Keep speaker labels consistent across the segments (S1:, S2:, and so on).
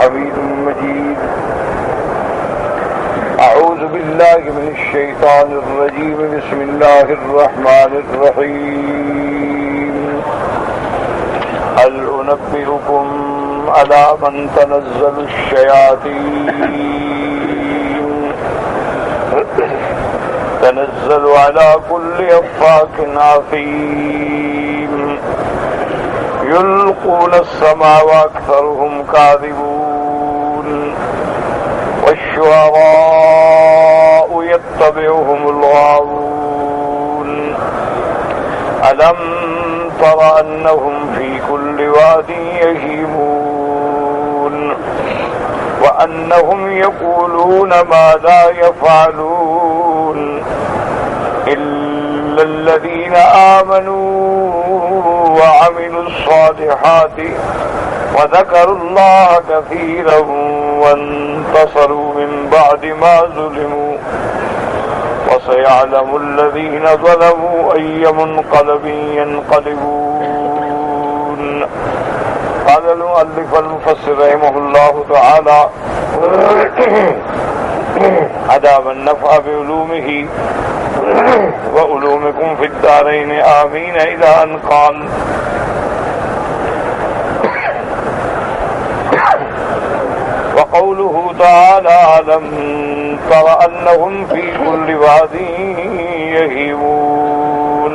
S1: حميد مجيد. أعوذ بالله من الشيطان الرجيم. بسم الله الرحمن الرحيم. هل أنبئكم على من تنزل الشياطين تنزل على كل أفاك أثيم يلقون السمع وأكثرهم كاذبون والشعراء يتبعهم الغاوون ألم تر أنهم في كل واد يهيمون وأنهم يقولون ما لا يفعلون إلا الذين آمنوا وعملوا الصالحات وذكروا الله كثيرا وانتصروا من بعد ما ظلموا وسيعلم الذين ظلموا أي منقلب ينقلبون. قال المؤلف المفسر رحمه الله تعالى أدام النفع بعلومه وعلومكم في الدارين آمين إلى أن قال وقوله تعالى ألم تر أنهم في كل واد يهيمون.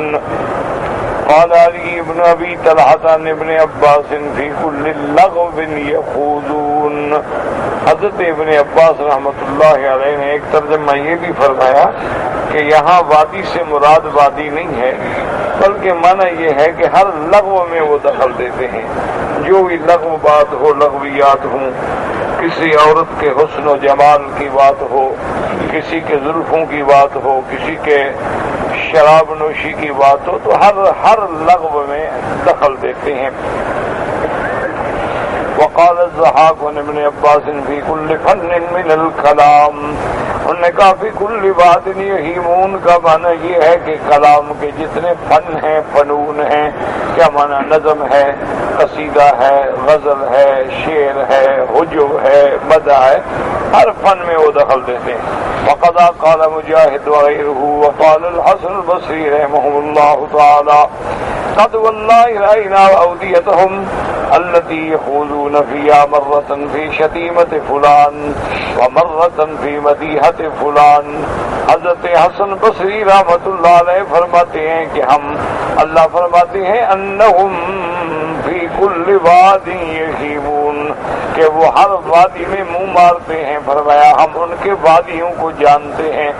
S1: قال علي بن أبي طلحة عن ابن عباس في كل لغو يخوضون. حضرت ابن عباس رحمۃ اللہ علیہ نے ایک ترجمہ یہ بھی فرمایا کہ یہاں وادی سے مراد وادی نہیں ہے بلکہ معنی یہ ہے کہ ہر لغو میں وہ دخل دیتے ہیں. جو بھی لغو بات ہو، لغویات ہوں، کسی عورت کے حسن و جمال کی بات ہو، کسی کے زلفوں کی بات ہو، کسی کے شراب نوشی کی بات ہو، تو ہر لغو میں دخل دیتے ہیں. وقال الضحاك عن ابن عباس في كل فن من الكلام. انہوں نے کہا فی کل واد یہیمون کا معنی یہ ہے کہ کلام کے جتنے فن ہیں، فنون ہیں، کیا معنی نظم ہے، قصیدہ ہے، غزل ہے، شعر ہے، حجو ہے، مدح ہے، ہر فن میں وہ دخل دیتے ہیں. وقضا قال مجاہد وغیرہ وقال الحسن البصری رحمہ اللہ تعالی قد والله رأينا أوديتهم التي يخوضون فيها مرة في شتيمة فلان ومرة في مديحة فلان. حضرت حسن بصری رحمۃ اللہ علیہ فرماتے ہیں کہ ہم اللہ فرماتے ہیں انہم فی کل واد یہیمون کہ وہ ہر وادی میں منہ مارتے ہیں. فرمایا ہم ان کے وادیوں کو جانتے ہیں.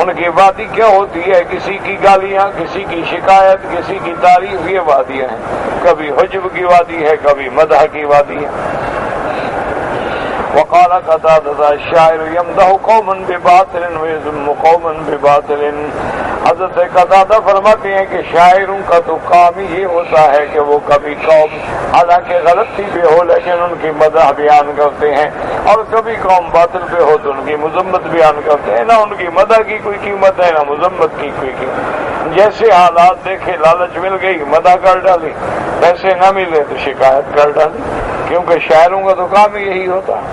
S1: ان کی وادی کیا ہوتی ہے؟ کسی کی گالیاں، کسی کی شکایت، کسی کی تعریف، یہ وادیاں ہیں. کبھی حجب کی وادی ہے، کبھی مدح کی وادی ہے. وقال قتادہ الشاعر یمدح قوما بباطل ویذم قوما بباطل. حضرت قتادہ فرماتے ہیں کہ شاعروں کا تو کام ہی یہ ہوتا ہے کہ وہ کبھی قوم حالانکہ غلطی پہ ہو لیکن ان کی مدح بیان کرتے ہیں، اور کبھی قوم باطل پہ ہو تو ان کی مذمت بیان کرتے ہیں. نہ ان کی مدح کی کوئی قیمت ہے، نہ مذمت کی کوئی قیمت. جیسے حالات دیکھے، لالچ مل گئی مدح کر ڈالی، ویسے نہ ملے تو شکایت کر ڈالی، کیونکہ شاعروں کا تو کام یہی ہوتا ہے.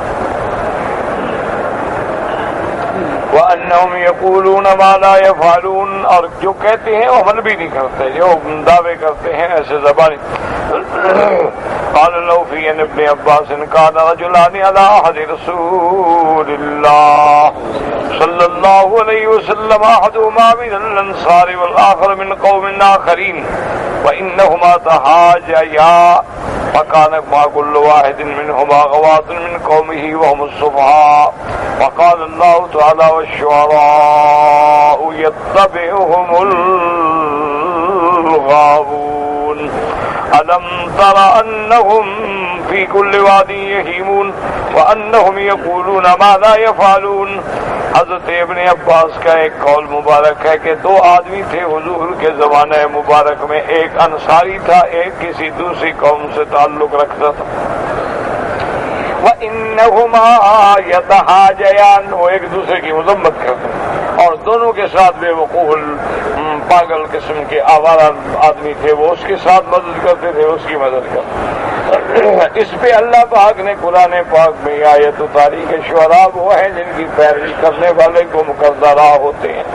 S1: وَأَنَّهُمْ يَقُولُونَ مَا لَا يَفْعَلُونَ اور جو کہتے ہیں وہ عمل بھی نہیں کرتے، جو دعوے کرتے ہیں ایسے زبانی. قال له في ابن عباس كان رجلان على عهد رسول الله صلى الله عليه وسلم احدهما من الانصار والاخر من قوم آخرين وانهما تهاجيا فكان مع كل واحد منهما غواة من قومه وهم السفهاء. وقال الله تعالى والشعراء يتبعهم الغاوون. ألم تر أنهم في كل واد يهيمون وأنهم يقولون ما لا يفعلون. حضرت ابن عباس کا ایک قول مبارک ہے کہ دو آدمی تھے حضور کے زمانہ مبارک میں، ایک انصاری تھا، ایک کسی دوسری قوم سے تعلق رکھتا تھا. وَإِنَّهُمَا يَتَحَاجَيَانِ وہ ایک دوسرے کی مذمت کرتے اور دونوں کے ساتھ بے وقوف پاگل قسم کے آوارہ آدمی تھے، وہ اس کے ساتھ مدد کرتے تھے، اس کی مدد کرتے. اس پہ اللہ پاک نے قرآن پاک میں آیت اتاری کہ شعراء وہ ہیں جن کی پیروی کرنے والے گم کردہ راہ ہوتے ہیں.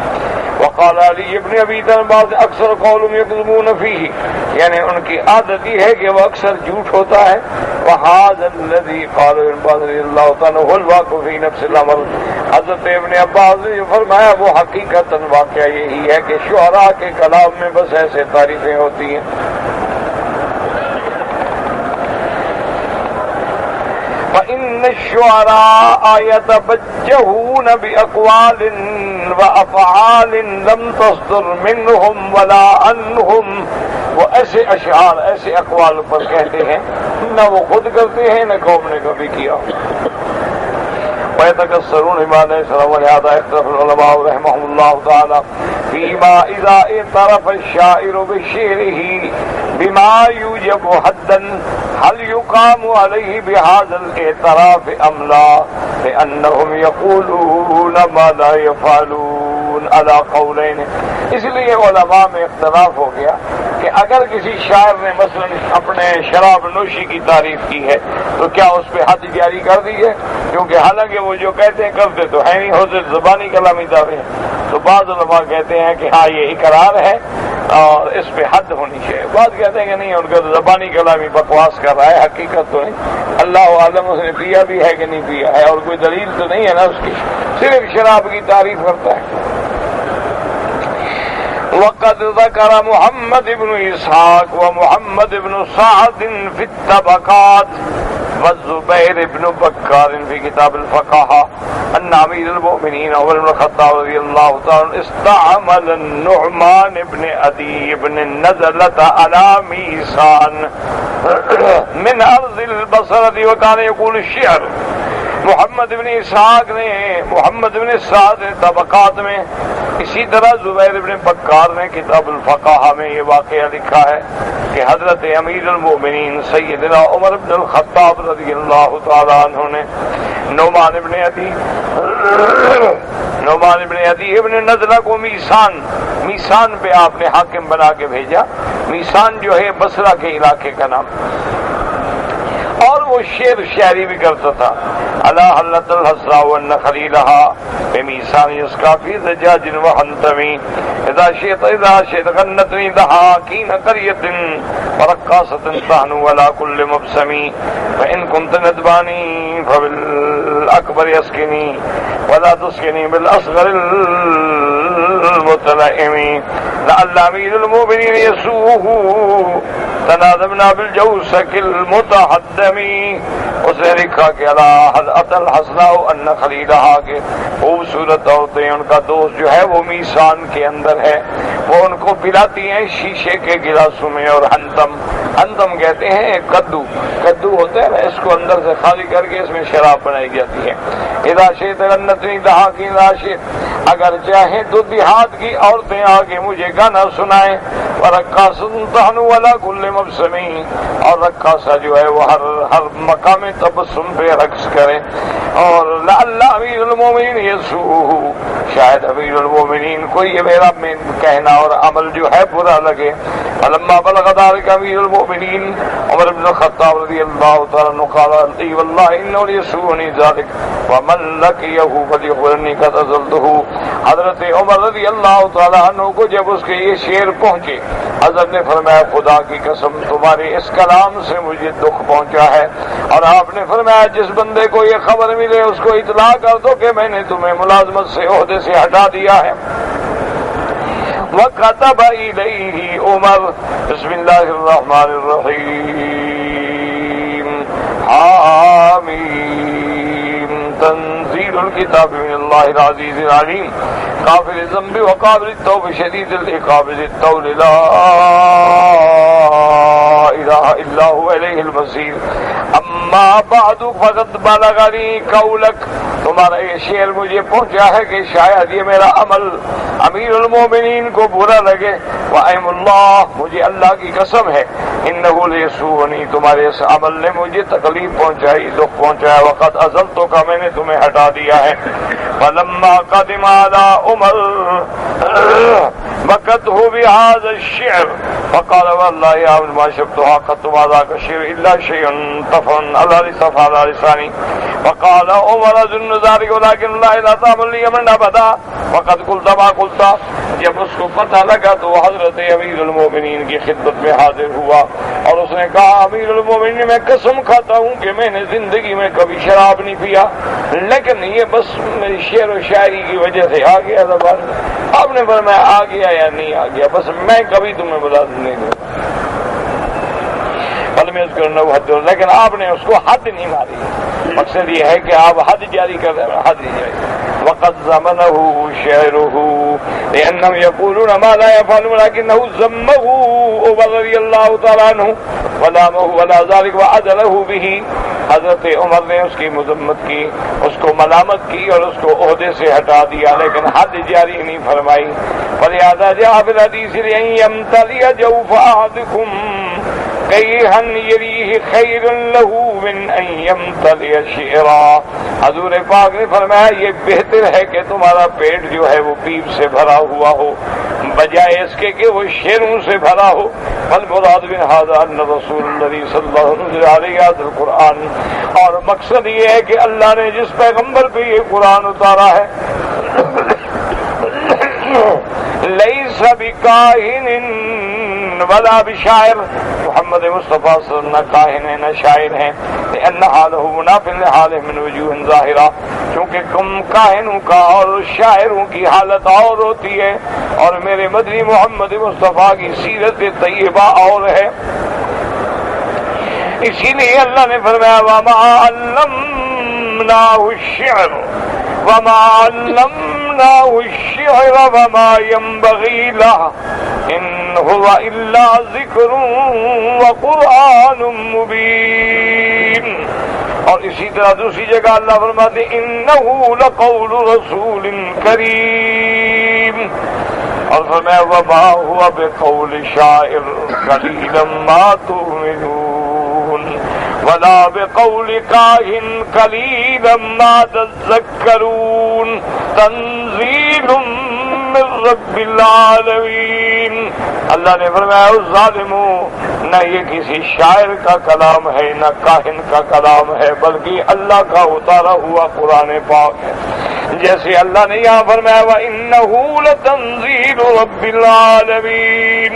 S1: وقال علی ابن ابی طالب اکثر قولهم یکذبون فیہ، یعنی ان کی عادت یہ ہے کہ وہ اکثر جھوٹ ہوتا ہے. وہذا الذی قال ابن عباس رضی اللہ تعالیٰ عنہ الواقع فی نفس الامر، حضرت ابن عباس نے فرمایا وہ حقیقت واقعہ یہی ہے کہ شعراء کے کلام میں بس ایسے تعریفیں ہوتی ہیں. فإن الشعراء يتبجحون بأقوال وأفعال لم تصدر منهم ولا عنهم، وہ ایسے اشعار ایسے اقوال پر کہتے ہیں نہ وہ خود کرتے ہیں نہ قوم نے کبھی کیا. ويتكسرون بما ليس له، ولهذا اختلف العلماء رحمهم الله تعالى فيما إذا اعترف الشاعر بشعره بما يوجب حدا هل يقام عليه بهذا الاعتراف أم لا، لأنهم يقولون ما لا يفعلون على قولين. اس لیے علماء میں اختلاف ہو گیا کہ اگر کسی شاعر نے مثلا اپنے شراب نوشی کی تعریف کی ہے تو کیا اس پہ حد جاری کر دی ہے، کیونکہ حالانکہ وہ جو کہتے ہیں کرتے تو ہے نہیں، ہوتے زبانی کلامی دعوے ہیں. تو بعض علماء کہتے ہیں کہ ہاں یہ اقرار ہے اور اس پہ حد ہونی چاہیے. بعض کہتے ہیں کہ نہیں، ان کا زبانی کلامی بکواس کر رہا ہے، حقیقت تو نہیں. اللہ عالم اس نے پیا بھی ہے کہ نہیں پیا ہے، اور کوئی دلیل تو نہیں ہے نا اس کی، صرف شراب کی تعریف کرتا ہے. وقد ذكر محمد بن إسحاق ومحمد بن سعد في الطبقات والزبير بن بكار في كتاب الفقهاء أن أمير المؤمنين عمر بن الخطاب رضي الله تعالى استعمل النعمان بن عدي بن النزلة على ميسان من أرض البصرة وكان يقول الشعر. محمد بن اسحاق نے محمد بن سعد نے طبقات میں، اسی طرح زبیر بن بکار نے کتاب الفقہ میں یہ واقعہ لکھا ہے کہ حضرت امیر المؤمنین سیدنا عمر بن الخطاب رضی اللہ تعالیٰ عنہ نے نعمان بن عدی ابن نضلہ کو میسان پہ آپ نے حاکم بنا کے بھیجا. میسان جو ہے بصرہ کے علاقے کا نام، اور وہ شعر شاعری بھی کرتا تھا. الا حلت الحسرا والنخل لها بميسان يسقى في زجاج وحنتم اذا شئت غنتني ضحى كين قرية ورقاصة تهنو ولا كل مبسم فإن كنت ندباني فبالأكبر اسكني ولا تسكني بالأصغر المتلائم لعل أمير المؤمنين يسوه تنادمنا بالجوسك المتحدم. اس نے لکھا کہ ان خلیلہا کے خوبصورت عورتیں، ان کا دوست جو ہے وہ میسان کے اندر ہے، وہ ان کو پلاتی ہیں شیشے کے گلاسوں میں. اور ہنتم کہتے ہیں کدو ہوتا ہے نا، اس کو اندر سے خالی کر کے اس میں شراب بنائی جاتی ہے. اذا شئت غنتنی ضحی کی راشد، اگر چاہیں تو دیہات کی عورتیں آگے مجھے گانا سنائیں. ورقاصۃ تہنو علی کل مبسم، اور رقاصہ جو ہے وہ ہر مقام تبسم پہ رقص کریں. اور لعل امیر المومنین یسوء، شاید امیر المومنین کو یہ میرا کہنا اور عمل جو ہے برا لگے. فلما بلغ ذلك امیر المومنین عمر بن الخطاب رضی اللہ تعالی عنہ قال اي والله انه يسوءني ذلك ومن لقيه فليخبرني قد ازلته. حضرت عمر رضی اللہ تعالی عنہ کو جب اس کے یہ شعر پہنچے، حضرت نے فرمایا خدا کی قسم تمہارے اس کلام سے مجھے دکھ پہنچا ہے. اور آپ نے فرمایا جس بندے کو یہ خبر ملے اس کو اطلاع کر دو کہ میں نے تمہیں ملازمت سے عہدے سے ہٹا دیا ہے. وَكَتَبَ إِلَيْهِ عمر بسم اللہ الرحمن الرحیم حامیم تنزیل الكتاب من اللہ العزیز العلیم غافر الذنب وقابل التوب شدید العقاب ذی الطول لا الہ الا هو الیہ المصیر. اما بعد فقد بلغنی قولک، تمہارا یہ شعر مجھے پہنچا ہے کہ شاید یہ میرا عمل امیر المومنین کو برا لگے. وَأَيْمُ اللَّهِ، مجھے اللہ کی قسم ہے، اِنَّهُ لِيَسُوءُنِي، تمہارے اس عمل نے مجھے تکلیف پہنچائی، دکھ پہنچایا. وَقَدْ أَزَلْتُكَ، میں نے تمہیں ہٹا دیا ہے. فَلَمَّا قَدِمَ عَلَىٰ عمر، وقته بهذا الشعر فقال والله يا ابن ما شفتها قط ذاك الشعر الا شيء طفا على لساني فقال عمر ظن ذلك ولكن الله لا تعمل لي من ابدا وقد قلت ما قلت. جب اس کو پتہ لگا تو حضرت امیر المومنین کی خدمت میں حاضر ہوا اور اس نے کہا امیر المومنین میں قسم کھاتا ہوں کہ میں نے زندگی میں کبھی شراب نہیں پیا لیکن یہ بس میری شعر و شاعری کی وجہ سے آ گیا زبان. آپ نے فرمایا آ گیا یا نہیں آ گیا بس میں کبھی تمہیں بلا نہیں دوں لیکن آپ نے اس کو حد نہیں ماری. مقصد یہ ہے کہ آپ حد جاری کر رہے ہیں حد نہیں جاری. وقد ضمنه شعره لأنهم يقولون ما لا يفعلون لكنه ذمه عمر رضي الله تعالى عنه ولامه ولا ذلك وعدله به. حضرت عمر نے اس کی مذمت کی اس کو ملامت کی اور اس کو عہدے سے ہٹا دیا لیکن حد جاری نہیں فرمائی. فلهذا جاء في الحديث لأن يمتلئ جوف أحدكم قيحا يريه خير له من أن يمتلئ شعرا. حضور پاک نے فرمایا یہ بہتر ہے کہ تمہارا پیٹ جو ہے وہ پیپ سے بھرا ہوا ہو بجائے اس کے کہ وہ شعروں سے بھرا ہو. فالمراد من هذا ان رسول اللہ صلی اللہ علیہ وسلم القرآن. اور مقصد یہ ہے کہ اللہ نے جس پیغمبر پہ یہ قرآن اتارا ہے لیس بکاہن ولا بشاعر. محمد مصطفیٰ صلی اللہ علیہ وسلم نہ کاہن ہے نہ شاعر ہیں. لأن حالہ مناف لحالہ من وجوہ ظاہرہ. چونکہ کاہنوں کا اور شاعروں کی حالت اور ہوتی ہے اور میرے مدنی محمد مصطفیٰ کی سیرت طیبہ اور ہے. اسی لیے اللہ نے فرمایا وما علمناہ الشعر وما علمناہ الشعر وما ينبغي له ان هو الا ذکر وقرآن مبین. اور اسی طرح دوسری جگہ اللہ فرماتے انہ لقول رسول کریم. اور فرمایا وما هو بقول شاعر قلیلا ما تؤمنون ولا بقول کاہن قلیلا ما تذکرون تنزیل من رب العالمین. اللہ نے فرمایا اس ظالموں نہ یہ کسی شاعر کا کلام ہے نہ کاہن کا کلام ہے بلکہ اللہ کا اتارا ہوا قرآن پاک ہے. جیسے اللہ نے یہاں فرمایا وَإِنَّهُ لَتَنزِيلُ رَبِّ الْعَالَمِينَ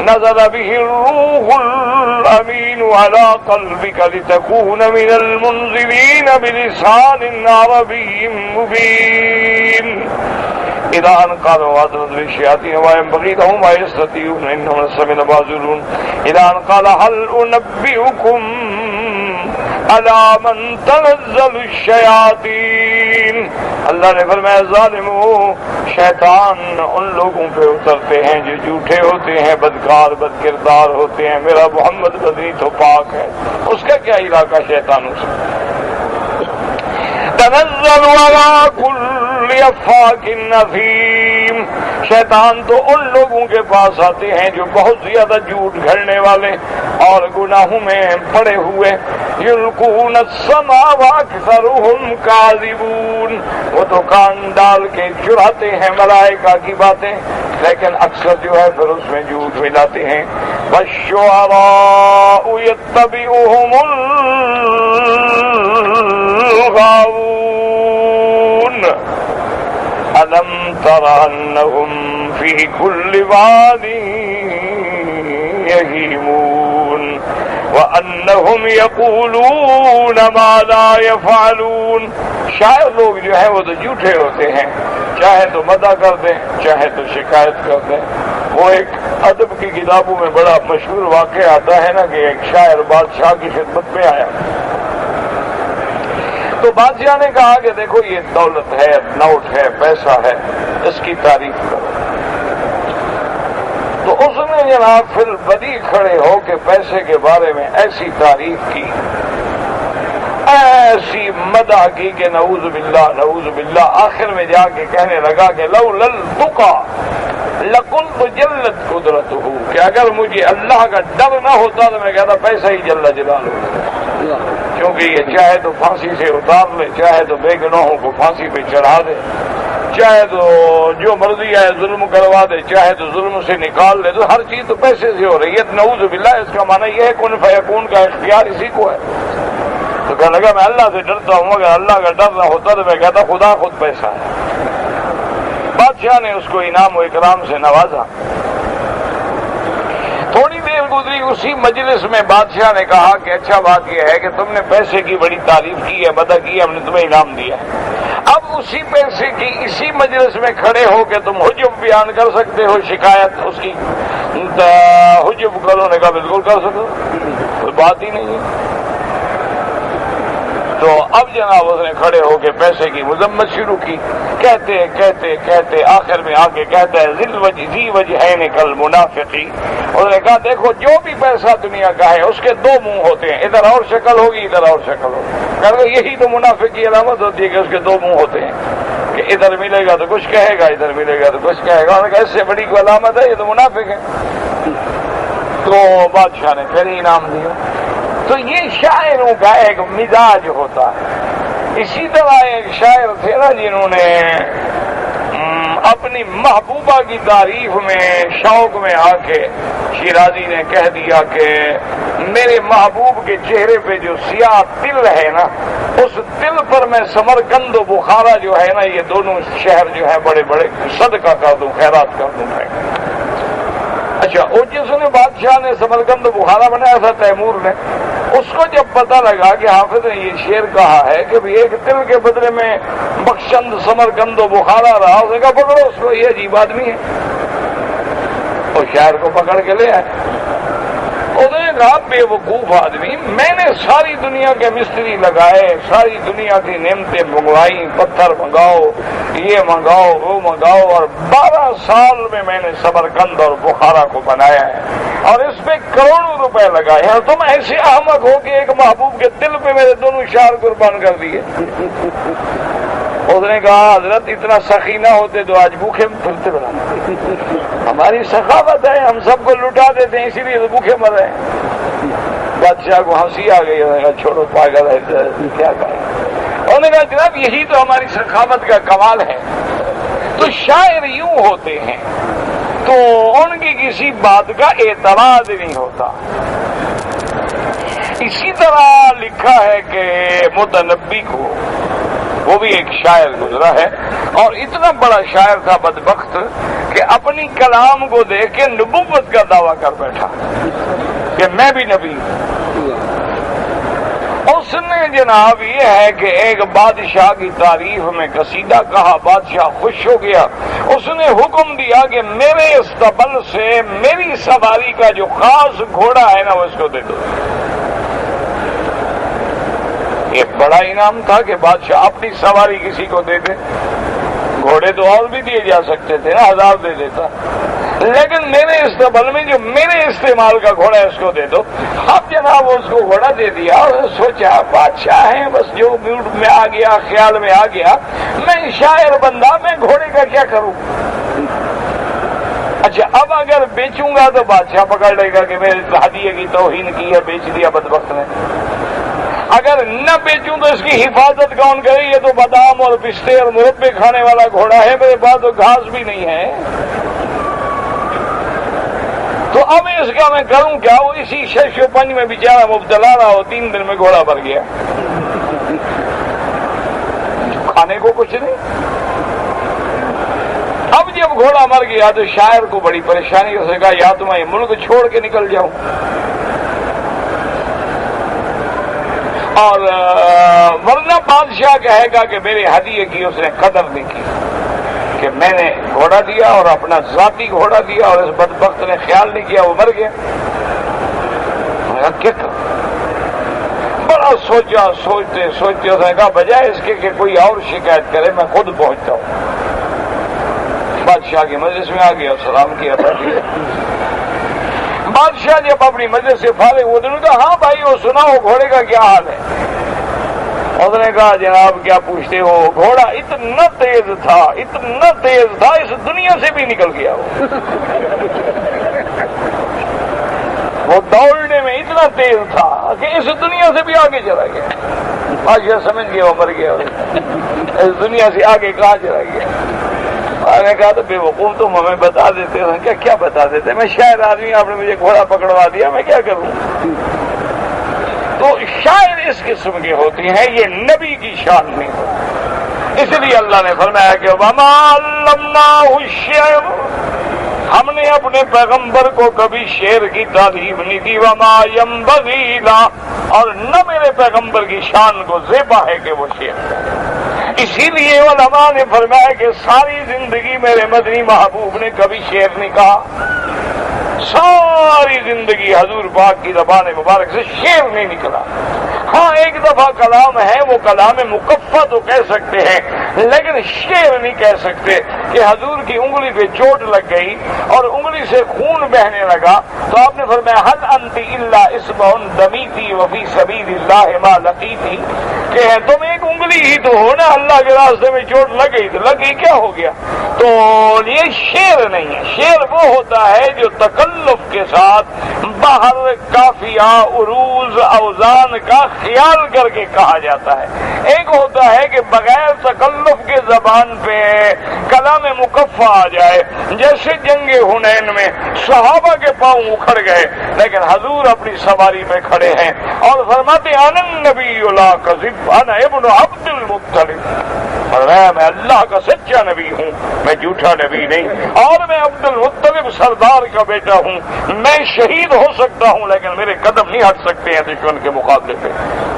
S1: نَزَلَ بِهِ الرُّوحُ الْأَمِينُ عَلَى قَلْبِكَ لِتَكُونَ مِنَ الْمُنزِلِينَ بِلِسَانٍ عَرَبِيٍّ مُبِينٍ. إِذَا أَنْ قَالُوا وَأَذَنَتْ لِلشَّيَاطِينِ وَمَا يَنبَغِي لَهُمْ وَمَا يَسْتَطِيعُونَ إِنَّهُمْ لَشَرٌّ مَّحْضُورٌ. إِذَا أَنْ قَالَ هَلْ أُنَبِّئُكُمْ عَلَى مَنْ تَنَزَّلُ الشَّيَاطِينُ. اللہ نے فرمایا ظالموں شیطان ان لوگوں پہ اترتے ہیں جو جھوٹے ہوتے ہیں بدکار بد کردار ہوتے ہیں. میرا محمد بدنی تو پاک ہے اس کا کیا علاقہ شیطانوں سے. تنزل على كل افاك نثيم. شیطان تو ان لوگوں کے پاس آتے ہیں جو بہت زیادہ جھوٹ گھڑنے والے اور گناہوں میں پڑے ہوئے. یلقون السماء واکثرهم کاذبون. وہ تو کان ڈال کے چراتے ہیں ملائکہ کی باتیں لیکن اکثر جو ہے پھر اس میں جھوٹ ملاتے ہیں. والشعراء يتبعهم الغاوون. ألم تر أنهم في كل واد يهيمون وأنهم يقولون ما لا يفعلون. شاعر لوگ جو ہیں وہ تو جھوٹے ہوتے ہیں چاہے تو مدح کر دیں چاہے تو شکایت کر دیں. وہ ایک ادب کی کتابوں میں بڑا مشہور واقعہ آتا ہے نا کہ ایک شاعر بادشاہ کی خدمت میں آیا تو بادشاہ نے کہا کہ دیکھو یہ دولت ہے نوٹ ہے پیسہ ہے اس کی تعریف کرو. تو اس نے جناب پھر بدی کھڑے ہو کے پیسے کے بارے میں ایسی تعریف کی ایسی مدح کی کہ نعوذ باللہ نعوذ باللہ. آخر میں جا کے کہنے لگا کہ لولا التقى لقلت جلت قدرتہ. کہ اگر مجھے اللہ کا ڈر نہ ہوتا تو میں کہتا پیسہ ہی جل جلالہ. کیونکہ یہ چاہے تو پھانسی سے اتار لے چاہے تو بے گناہوں کو پھانسی پہ چڑھا دے چاہے تو جو مرضی ہے ظلم کروا دے، چاہے تو ظلم سے نکال دے، تو ہر چیز تو پیسے سے ہو رہی ہے۔ نعوذ باللہ، اس کا معنی یہ ہے کن فیکون کا اختیار اسی کو ہے۔ تو کہنے لگا میں اللہ سے ڈرتا ہوں، اگر اللہ کا ڈر نہ ہوتا تو میں کہتا خدا خود پیسہ ہے۔ بادشاہ نے اس کو انعام و اکرام سے نوازا۔ تھوڑی دیر گزری، اسی مجلس میں بادشاہ نے کہا کہ اچھا بات یہ ہے کہ تم نے پیسے کی بڑی تعریف کی ہے، مدح کی ہے، ہم نے تمہیں انعام دیا ہے۔ اب اسی پیسے کی اسی مجلس میں کھڑے ہو کے تم حجب بیان کر سکتے ہو، شکایت اس کی حجب کرو۔ نے کہا بالکل کر سکو، کوئی بات ہی نہیں ہے۔ تو اب جناب اس نے کھڑے ہو کے پیسے کی مذمت شروع کی، کہتے کہتے کہتے آخر میں آ کے کہتا ہے ذی وجہین کل منافقی۔ اس نے کہا دیکھو جو بھی پیسہ دنیا کا ہے اس کے دو منہ ہوتے ہیں، ادھر اور شکل ہوگی، ادھر اور شکل ہوگی۔ کہ یہی تو منافق کی علامت ہوتی ہے کہ اس کے دو منہ ہوتے ہیں، کہ ادھر ملے گا تو کچھ کہے گا، ادھر ملے گا تو کچھ کہے گا۔ اس سے بڑی کوئی علامت ہے؟ یہ تو منافق ہے۔ تو بادشاہ نے پھر انعام دیا۔ تو یہ شاعروں کا ایک مزاج ہوتا ہے۔ اسی طرح ایک شاعر تھے نا جنہوں نے اپنی محبوبہ کی تعریف میں شوق میں آ کے شیرازی نے کہہ دیا کہ میرے محبوب کے چہرے پہ جو سیاہ تل ہے نا، اس تل پر میں سمرقند و بخارا جو ہے نا، یہ دونوں شہر جو ہے بڑے بڑے صدقہ کر دوں، خیرات کر دوں میں۔ اچھا، اور جس نے بادشاہ نے سمرقند و بخارا بنایا تھا تیمور نے، اس کو جب پتہ لگا کہ حافظ نے یہ شعر کہا ہے کہ ایک تل کے بدلے میں بخشند سمرقند و بخارا رہا، اس نے کہا پکڑو اس کو، یہ عجیب آدمی ہے۔ اور شاعر کو پکڑ کے لے آئے۔ انہوں نے کہا بے وقوف آدمی، میں نے ساری دنیا کے مستری لگائے، ساری دنیا کی نعمتیں منگوائی، پتھر منگاؤ، یہ منگاؤ، وہ منگاؤ، اور 12 سال میں نے سمرقند اور بخارا کو بنایا ہے، اور اس پہ کروڑوں روپے لگائے ہیں، اور تم ایسے احمق ہو کہ ایک محبوب کے دل پہ میرے دونوں شعر قربان کر دیے۔ اس نے کہا حضرت اتنا سخی نہ ہوتے تو آج بھوکے پھرتے بنا، ہماری سخاوت ہے، ہم سب کو لٹا دیتے ہیں، اسی لیے تو بھوکے مر رہے ہیں۔ بادشاہ کو ہنسی آ گئی، انہوں نے کہا چھوڑو پاگل ہے، کیا کہیں۔ انہوں نے کہا جناب یہی تو ہماری سخاوت کا کمال ہے۔ تو شاعر یوں ہوتے ہیں، تو ان کی کسی بات کا اعتراض نہیں ہوتا۔ اسی طرح لکھا ہے کہ متنبی کو، وہ بھی ایک شاعر گزرا ہے، اور اتنا بڑا شاعر تھا بدبخت کہ اپنی کلام کو دیکھ کے نبوت کا دعویٰ کر بیٹھا کہ میں بھی نبی ہوں۔ اس نے جناب یہ ہے کہ ایک بادشاہ کی تعریف میں قصیدہ کہا، بادشاہ خوش ہو گیا، اس نے حکم دیا کہ میرے استبل سے میری سواری کا جو خاص گھوڑا ہے نا وہ اس کو دے دو۔ ایک بڑا انعام تھا کہ بادشاہ اپنی سواری کسی کو دے دے، گھوڑے تو اور بھی دیے جا سکتے تھے نا، 1000 دے دیتا، لیکن میرے استقبال میں جو میرے استعمال کا گھوڑا ہے اس کو دے دو۔ اب جناب اس کو گھوڑا دے دیا، اور سوچا بادشاہ ہیں، بس جو موڈ میں آ گیا، خیال میں آ گیا، میں شاعر بندہ، میں گھوڑے کا کیا کروں۔ اچھا اب اگر بیچوں گا تو بادشاہ پکڑ لے گا کہ میرے ہدیے کی توہین کی ہے، بیچ دیا بدبخت نے۔ اگر نہ بیچوں تو اس کی حفاظت کون کرے؟ یہ تو بادام اور پستے اور مربے کھانے والا گھوڑا ہے، میرے پاس تو گھاس بھی نہیں ہے۔ تو اب اس کا میں کروں کیا؟ وہ اسی شش و پنج میں بیچارہ مبتلا رہا ہو، 3 دن میں گھوڑا بھر گیا، کھانے کو کچھ نہیں۔ اب جب گھوڑا مر گیا تو شاعر کو بڑی پریشانی ہو سکا، یا تو میں یہ ملک چھوڑ کے نکل جاؤں، اور ورنہ بادشاہ کہے گا کہ میرے ہدیے کی اس نے قدر نہیں کی، کہ میں نے گھوڑا دیا اور اپنا ذاتی گھوڑا دیا اور اس بدبخت نے خیال نہیں کیا، وہ مر گیا۔ کیا کروں؟ بڑا سوچا، سوچتے سوچتے اس نے کہا بجائے اس کے کہ کوئی اور شکایت کرے میں خود پہنچتا ہوں۔ بادشاہ کی مجلس میں آ گیا، سلام کیا تھا۔ بادشاہ جب اپنی مجلس سے فارغ ہوتے نے کہا ہاں بھائی وہ سناؤ گھوڑے کا کیا حال ہے؟ اس نے کہا جناب کیا پوچھتے ہو، گھوڑا اتنا تیز تھا، اتنا تیز تھا، اس دنیا سے بھی نکل گیا وہ دوڑنے میں اتنا تیز تھا کہ اس دنیا سے بھی آگے چلا گیا۔ بادشاہ سمجھ گیا وہ مر گیا، اس دنیا سے آگے کہاں چلا گیا۔ میں نے کہا تو بے وقوف تم ہمیں بتا دیتے ہو کیا بتا دیتے؟ میں شاعر آدمی، آپ نے مجھے گھوڑا پکڑوا دیا، میں کیا کروں؟ تو شاعر اس قسم کی ہوتی ہیں، یہ نبی کی شان نہیں ہوتی۔ اس لیے اللہ نے فرمایا کہ وما علمناہ الشعر، ہم نے اپنے پیغمبر کو کبھی شعر کی تعلیم نہیں دی، وما ينبغي له، اور نہ میرے پیغمبر کی شان کو زیبا ہے کہ وہ شعر کرے۔ اسی لیے علماء نے فرمایا کہ ساری زندگی میرے مدنی محبوب نے کبھی شعر نہیں کہا، ساری زندگی حضور پاک کی زبان مبارک سے شعر نہیں نکلا۔ ہاں ایک دفعہ کلام ہے، وہ کلام مکفہ تو کہہ سکتے ہیں، لیکن شعر نہیں کہہ سکتے کہ حضور کی انگلی پہ چوٹ لگ گئی اور انگلی سے خون بہنے لگا تو آپ نے فرمایا حل انت الا اصبع دمیتی وفی سبیل اللہ ما لقیتی، کہ تم ایک انگلی ہی تو ہو نا، اللہ کے راستے میں چوٹ لگ گئی تو لگ گئی، کیا ہو گیا؟ تو یہ شعر نہیں ہے، شعر وہ ہوتا ہے جو تکلف کے ساتھ باہر قافیہ عروض اوزان کا خیال کر کے کہا جاتا ہے۔ ایک ہوتا ہے کہ بغیر تکلف کے زبان پہ کلام مکفہ آ جائے، جیسے جنگ حنین میں صحابہ کے پاؤں اکھڑ گئے لیکن حضور اپنی سواری پہ کھڑے ہیں اور فرماتے انا النبی لا کذب انا ابن عبد المطلب، میں اللہ کا سچا نبی ہوں، میں جھوٹا نبی نہیں، اور میں عبد المطلب سردار کا بیٹا ہوں، میں شہید ہو سکتا ہوں لیکن میرے قدم نہیں ہٹ سکتے ہیں دشمن کے مقابلے پہ۔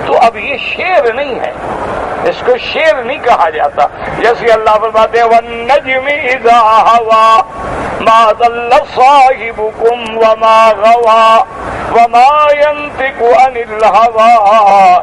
S1: تو اب یہ شعر نہیں ہے، اس کو شعر نہیں کہا جاتا۔ جیسے اللہ فرماتے ہیں وَالنَّجْمِ إِذَا هَوَىٰ مَا ضَلَّ صَاحِبُكُمْ وَمَا غَوَىٰ وَمَا يَنطِقُ عَنِ الْهَوَىٰ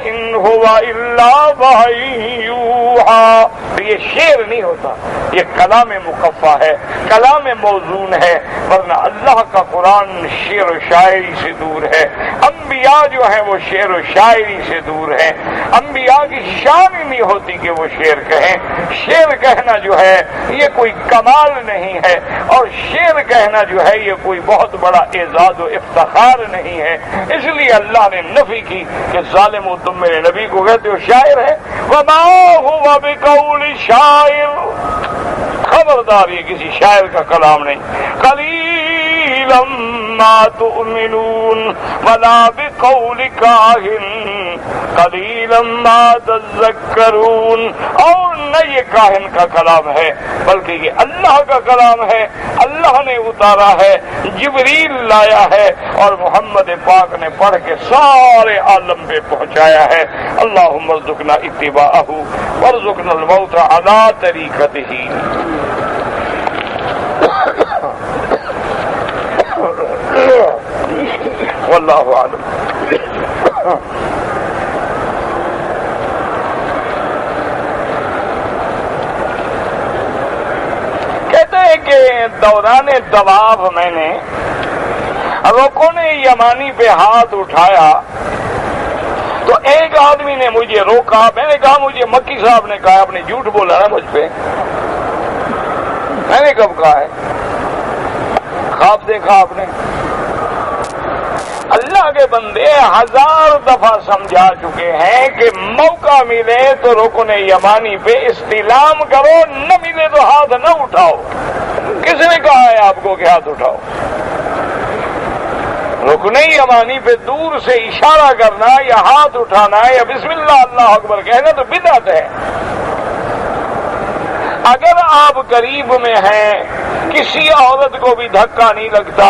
S1: إِنْ هُوَ إِلَّا وَحْيٌ يُوحَىٰ۔ یہ شعر نہیں ہوتا، یہ کلام مکفہ ہے، کلام موزون ہے، ورنہ اللہ کا قرآن شعر و شاعری سے دور ہے۔ انبیاء جو ہیں وہ شعر و شاعری سے دور ہیں، انبیاء کی شان ہی نہیں ہوتی کہ وہ شعر کہیں۔ شعر کہنا جو ہے یہ کوئی کمال نہیں ہے، اور شعر کہنا جو ہے یہ کوئی بہت بڑا اعزاز و افتخار نہیں ہے۔ اس لیے اللہ نے نفی کی کہ ظالم و تم میرے نبی کو کہتے ہو شاعر ہے، وما هو بقول شاعر، خبردار یہ کسی شاعر کا کلام نہیں۔ قلیلا ما تؤمنون ولا بقول کاہن قلیلا ما تذکرون، اور نہ یہ کاہن کا کلام ہے بلکہ یہ اللہ کا کلام ہے، اللہ نے اتارا ہے، جبریل لایا ہے اور محمد پاک نے پڑھ کے سارے عالم پہ پہنچایا ہے۔ اللہم ارزقنا اتباعہ وارزقنا الموت علی طریقتہ۔ واللہ اعلم۔ کہتے ہیں کہ دوران طواف میں نے رکن یمانی پہ ہاتھ اٹھایا تو ایک آدمی نے مجھے روکا، میں نے کہا مجھے مکی صاحب نے کہا، آپ نے جھوٹ بولا نا مجھ پہ۔ میں نے کب کہا ہے؟ خواب دیکھا آپ نے؟ اللہ کے بندے 1000 دفعہ سمجھا چکے ہیں کہ موقع ملے تو رکن یمانی پہ استلام کرو، نہ ملے تو ہاتھ نہ اٹھاؤ۔ کس نے کہا ہے آپ کو کہ ہاتھ اٹھاؤ؟ رکن یمانی پہ دور سے اشارہ کرنا یا ہاتھ اٹھانا یا بسم اللہ اللہ اکبر کہنا تو بدعت ہے۔ اگر آپ قریب میں ہیں، کسی عورت کو بھی دھکا نہیں لگتا،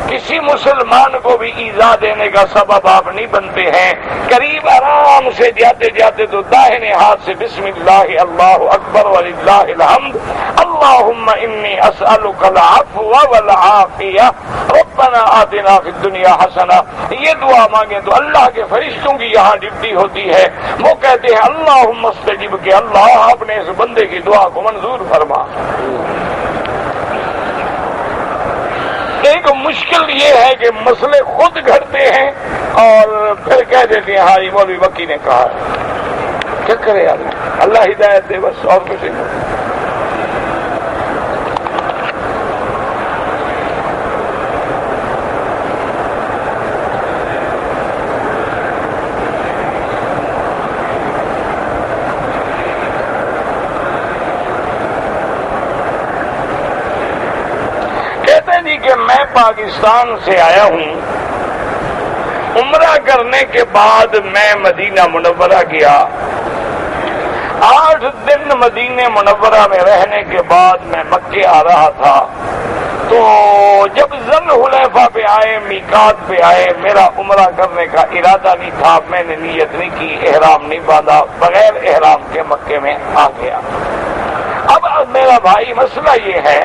S1: کسی مسلمان کو بھی ایذا دینے کا سبب آپ نہیں بنتے ہیں، قریب آرام سے جاتے جاتے تو داہنے ہاتھ سے بسم اللہ اللہ اکبر وللہ الحمد، اللہم انی اسألک العفو والعافیہ ربنا آتنا فی الدنیا حسنہ، یہ دعا مانگیں تو اللہ کے فرشتوں کی یہاں ڈپٹی ہوتی ہے، وہ کہتے ہیں اللہم استجب، کہ اللہ اپنے اس بندے کی دعا کو منظور فرما۔ ایک مشکل یہ ہے کہ مسئلے خود گھڑتے ہیں اور پھر کہہ دیتے ہیں ہاں یہ مولوی وکی نے کہا ہے۔ کیا کرے اللہ ہدایت دے، بس اور کچھ نہیں۔ پاکستان سے آیا ہوں، عمرہ کرنے کے بعد میں مدینہ منورہ گیا، 8 دن مدینہ منورہ میں رہنے کے بعد میں مکے آ رہا تھا، تو جب ذل حلیفہ پہ آئے، میقات پہ آئے، میرا عمرہ کرنے کا ارادہ نہیں تھا، میں نے نیت نہیں کی، احرام نہیں باندھا، بغیر احرام کے مکے میں آ گیا۔ اب میرا بھائی مسئلہ یہ ہے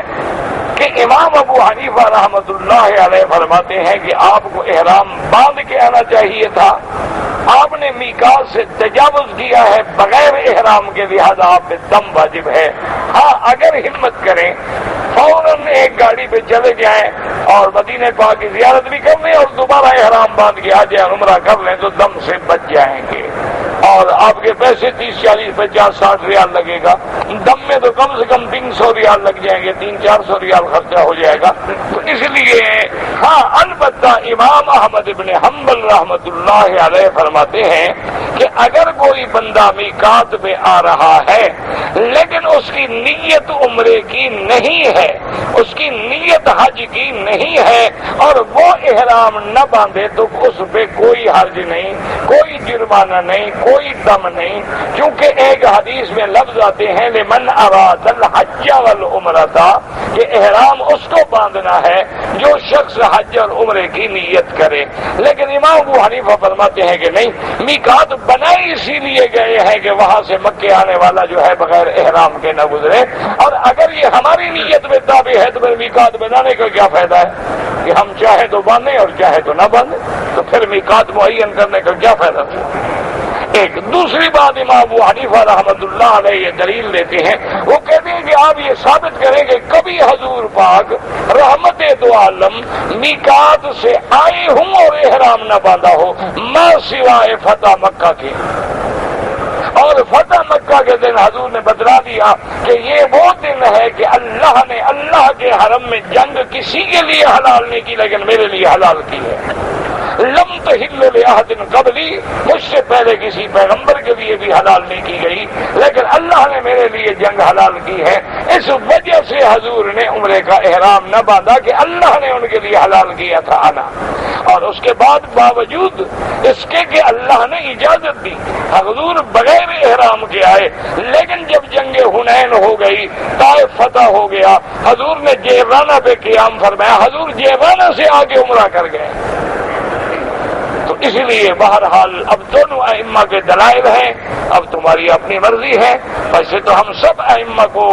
S1: کہ امام ابو حنیفہ رحمۃ اللہ علیہ فرماتے ہیں کہ آپ کو احرام باندھ کے آنا چاہیے تھا، آپ نے میقات سے تجاوز کیا ہے بغیر احرام کے، لہذا آپ پہ دم واجب ہے۔ ہاں اگر ہمت کریں فوراً ایک گاڑی پہ چلے جائیں اور مدینہ پاک کی زیارت بھی کر لیں اور دوبارہ احرام باندھ کے آ جائیں، عمرہ کر لیں تو دم سے بچ جائیں گے، اور آپ کے پیسے 30 40 50 60 ریال لگے گا، دم میں تو کم سے کم 300 ریال لگ جائیں گے، 300-400 ریال خرچہ ہو جائے گا۔ تو اس لیے ہاں البتہ امام احمد بن حنبل رحمۃ اللہ علیہ فرماتے ہیں کہ اگر کوئی بندہ میقات پہ آ رہا ہے لیکن اس کی نیت عمرے کی نہیں ہے، اس کی نیت حج کی نہیں ہے، اور وہ احرام نہ باندھے تو اس پہ کوئی حرج نہیں، کوئی جرمانہ نہیں، کوئی دم نہیں، کیونکہ ایک حدیث میں لفظ آتے ہیں لمن اراد الحج والعمرۃ، کہ احرام اس کو باندھنا ہے جو شخص حج اور عمرے کی نیت کرے۔ لیکن امام ابو حنیفہ فرماتے ہیں کہ نہیں، میقات بنائے اسی لیے گئے ہیں کہ وہاں سے مکے آنے والا جو ہے بغیر احرام کے نہ گزرے، اور اگر یہ ہماری نیت میں تابع ہے تو پھر میقات بنانے کا کیا فائدہ ہے کہ ہم چاہے تو باندھیں اور چاہے تو نہ باندھیں، تو پھر میقات معین کرنے کا کیا فائدہ تھا۔ ایک دوسری بات امام ابو حنیفہ رحمۃ اللہ علیہ یہ دلیل دیتے ہیں، وہ کہتے ہیں کہ آپ یہ ثابت کریں کہ کبھی حضور پاک رحمت دو عالم میقات سے آئے ہوں اور احرام نہ باندھا ہو، ما سوائے فتح مکہ کے، اور فتح مکہ کے دن حضور نے بتلا دیا کہ یہ وہ دن ہے کہ اللہ نے اللہ کے حرم میں جنگ کسی کے لیے حلال نہیں کی لیکن میرے لیے حلال کی ہے۔ لم تحل لأحد قبلی، مجھ سے پہلے کسی پیغمبر کے لیے بھی حلال نہیں کی گئی، لیکن اللہ نے میرے لیے جنگ حلال کی ہے، اس وجہ سے حضور نے عمرے کا احرام نہ باندھا کہ اللہ نے ان کے لیے حلال کیا تھا آنا۔ اور اس کے بعد باوجود اس کے کہ اللہ نے اجازت دی، حضور بغیر احرام کے آئے، لیکن جب جنگ حنین ہو گئی، طائف فتح ہو گیا، حضور نے جیرانہ پہ قیام فرمایا، حضور جیرانہ سے آگے عمرہ کر گئے۔ تو اس لیے بہرحال اب دونوں ائمہ کے دلائل ہیں، اب تمہاری اپنی مرضی ہے۔ ویسے تو ہم سب ائمہ کو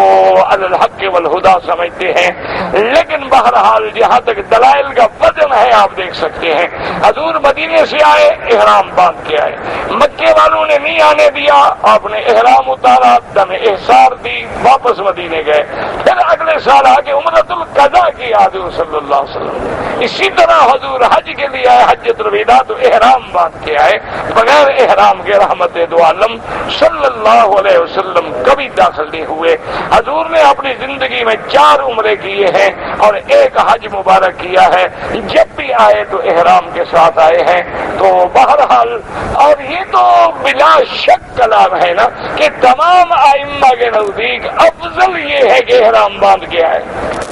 S1: علی الحق والہدی سمجھتے ہیں، لیکن بہرحال جہاں تک دلائل کا وزن ہے آپ دیکھ سکتے ہیں، حضور مدینے سے آئے، احرام باندھ کے آئے، مکے والوں نے نہیں آنے دیا، آپ نے احرام اتارا، دم احسار دی، واپس مدینے گئے، پھر اگلے سال آگے عمرۃ القضاء کی حضور صلی اللہ علیہ وسلم۔ اسی طرح حضور حج کے لیے آئے، حجۃ الوداع، تو احرام باندھ کے آئے، بغیر احرام کے رحمت دو عالم صلی اللہ علیہ وسلم کبھی داخل نہیں ہوئے۔ حضور نے اپنی زندگی میں 4 عمرے کیے ہیں اور ایک حج مبارک کیا ہے، جب بھی آئے تو احرام کے ساتھ آئے ہیں۔ تو بہرحال اور یہ تو بلا شک کلام ہے نا کہ تمام ائمہ کے نزدیک افضل یہ ہے کہ احرام باندھ کے آئے۔